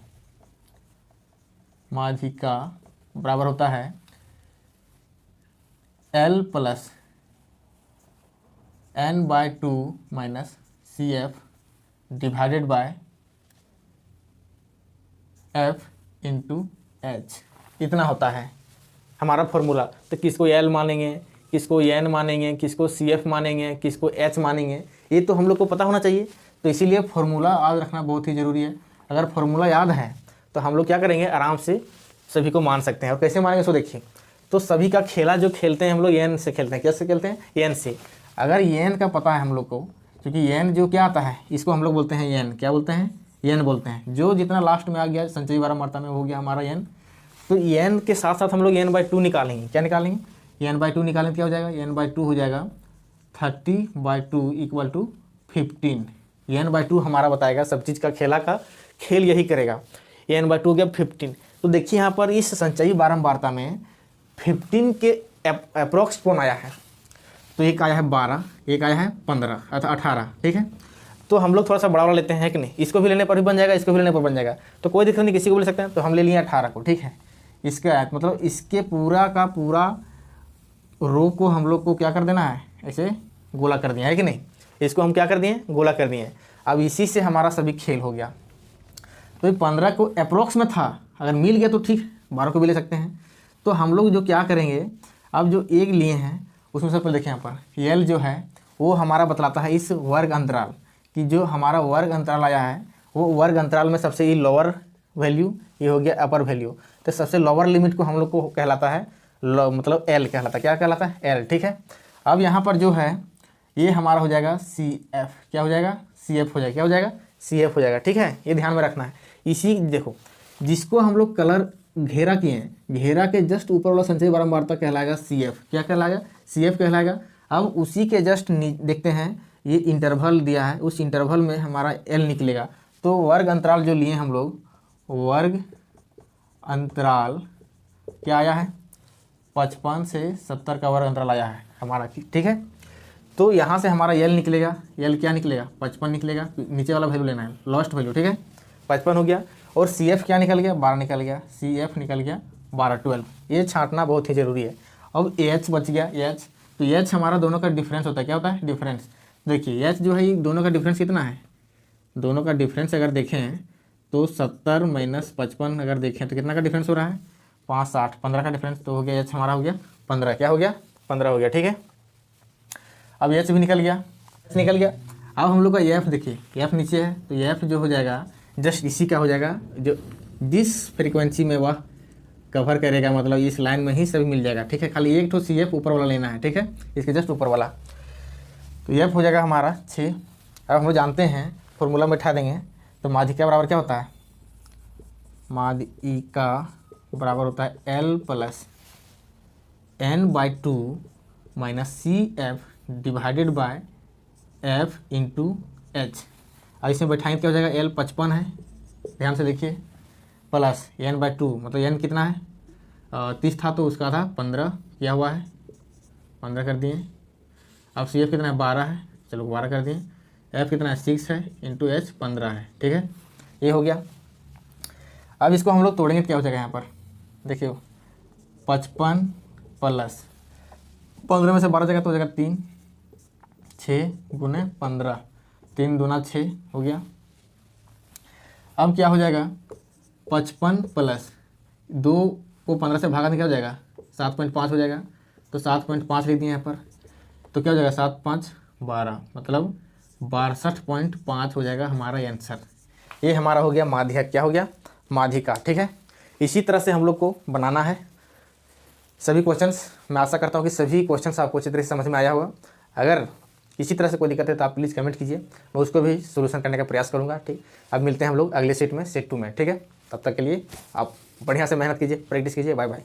माध्यिका बराबर होता है L plus n/2 minus CF divided by F into H, इतना होता है हमारा फॉर्मूला। तो किसको L मानेंगे, किसको n मानेंगे, किसको CF मानेंगे, किसको H मानेंगे, ये तो हम लोग को पता होना चाहिए। तो इसीलिए फार्मूला याद रखना बहुत ही ज़रूरी है। अगर फार्मूला याद है तो हम लोग क्या करेंगे, आराम से सभी को मान सकते हैं। और कैसे मानेंगे सो देखिए, तो सभी का खेला जो खेलते हैं हम लोग n से खेलते हैं, कैसे खेलते हैं n से। अगर n का पता है हम लोग को, क्योंकि n जो क्या आता है इसको हम लोग बोलते हैं n, क्या बोलते हैं n बोलते हैं। जो जितना लास्ट में आ गया संचयी बारंबारता में हो गया हमारा n, तो n के साथ साथ हम लोग n/2 निकालेंगे। क्या निकालेंगे, n/2 निकालेंगे, क्या हो जाएगा n/2 हो जाएगा 30/2 इक्वल टू 15। n/2 हमारा बताएगा सब चीज़ का खेला का खेल यही करेगा। n/2 हो गया 15। तो देखिए यहाँ पर इस संचयी बारंबारता में 15 के अप्रोक्स कौन आया है, तो एक आया है 12, एक आया है 15 अर्थात 18, ठीक है। तो हम लोग थोड़ा सा बड़ा वाला लेते हैं कि नहीं, इसको भी लेने पर भी बन जाएगा, इसको भी लेने पर बन जाएगा, तो कोई दिक्कत नहीं, किसी को ले सकते हैं। तो हम ले लिए 18 को, ठीक है। इसका मतलब इसके पूरा का पूरा रो को हम लोग को क्या कर देना है, ऐसे गोला कर दिया है कि नहीं, इसको हम क्या कर दिए, गोला कर दिए। अब इसी से हमारा सभी खेल हो गया। तो ये 15 को अप्रोक्स में था, अगर मिल गया तो ठीक, 12 को भी ले सकते हैं। तो हम लोग जो क्या करेंगे, अब जो एक लिए हैं उसमें से पहले देखिए यहाँ पर एल जो है वो हमारा बतलाता है इस वर्ग अंतराल कि जो हमारा वर्ग अंतराल आया है वो वर्ग अंतराल में सबसे ये लोअर वैल्यू, ये हो गया अपर वैल्यू। तो सबसे लोअर लिमिट को हम लोग को कहलाता है मतलब एल कहलाता है, क्या कहलाता है, एल, ठीक है। अब यहाँ पर जो है ये हमारा हो जाएगा सी एफ, क्या हो जाएगा, सी एफ हो जाएगा, क्या हो जाएगा, सी एफ हो जाएगा, ठीक है। ये ध्यान में रखना है। इसी देखो जिसको हम लोग कलर घेरा किए हैं, घेरा के जस्ट ऊपर वाला संचयी बारंबारता कहलाएगा सी एफ, क्या कहलाएगा, सी एफ कहलाएगा। अब उसी के जस्ट देखते हैं ये इंटरवल दिया है, उस इंटरवल में हमारा एल निकलेगा। तो वर्ग अंतराल जो लिए हम लोग, वर्ग अंतराल क्या आया है, 55 से 70 का वर्ग अंतराल आया है हमारा, ठीक है। तो यहाँ से हमारा एल निकलेगा, एल क्या निकलेगा, 55 निकलेगा, नीचे वाला वैल्यू लेना है, लास्ट वैल्यू, ठीक है। 55 हो गया। और सी एफ क्या निकल गया, 12 निकल गया, सी एफ निकल गया 12, 12। ये छांटना बहुत ही ज़रूरी है। अब एच बच गया, एच, तो एच हमारा दोनों का डिफरेंस होता है, क्या होता है, डिफरेंस। देखिए एच जो है ये दोनों का डिफरेंस कितना है, दोनों का डिफरेंस अगर देखें तो 70 - 55 अगर देखें तो कितना का डिफरेंस हो रहा है, 5, 60, 15 का डिफरेंस। तो हो गया एच हमारा हो गया 15, क्या हो गया, 15 हो गया, ठीक है। अब एच भी निकल गया, एच निकल गया। अब हम लोग का एफ देखिए, एफ नीचे है, तो एफ जो हो जाएगा जस्ट इसी का हो जाएगा, जो जिस फ्रीक्वेंसी में वह कवर करेगा, मतलब इस लाइन में ही सभी मिल जाएगा, ठीक है। खाली एक तो सी एफ ऊपर वाला लेना है, ठीक है, इसके जस्ट ऊपर वाला। तो एफ हो जाएगा हमारा 6। अब हम लोग जानते हैं, फॉर्मूला में बैठा देंगे, तो माध्यिका बराबर क्या होता है, माध्यिका बराबर होता है L plus n/2 minus C F divided by F into H. अब इसमें बैठाएंगे क्या हो जाएगा, एल 55 है, ध्यान से देखिए, प्लस n/2 मतलब n कितना है, 30 था तो उसका था 15 किया हुआ है, 15 कर दिए। अब सी एफ कितना है, 12 है, चलो 12 कर दिए। एफ कितना है, 6 है, इंटू एच 15 है, ठीक है, ये हो गया। अब इसको हम लोग तोड़ेंगे, क्या हो जाएगा यहाँ पर, देखिए 55 प्लस 15 में से 12 जाएगा तो हो जाएगा 3, 6 गुने 15, 3 दूना 6 हो गया। अब क्या हो जाएगा, 55 प्लस 2 को 15 से भागा तो क्या हो जाएगा, 7.5 हो जाएगा। तो 7.5 लिख दिए यहाँ पर, तो क्या हो जाएगा, 7, 5, 12, मतलब 62.5 हो जाएगा हमारा आंसर। ये हमारा हो गया माध्यिका, क्या हो गया, माध्यिका, ठीक है। इसी तरह से हम लोग को बनाना है सभी क्वेश्चंस। मैं आशा करता हूँ कि सभी क्वेश्चंस आपको अच्छी तरह से समझ में आया होगा। अगर किसी तरह से कोई दिक्कत है तो आप प्लीज़ कमेंट कीजिए, मैं उसको भी सोल्यूशन करने का प्रयास करूँगा, ठीक। अब मिलते हैं हम लोग अगले सेट में, सेट 2 में, ठीक है। तब तक के लिए आप बढ़िया से मेहनत कीजिए, प्रैक्टिस कीजिए, बाय बाय।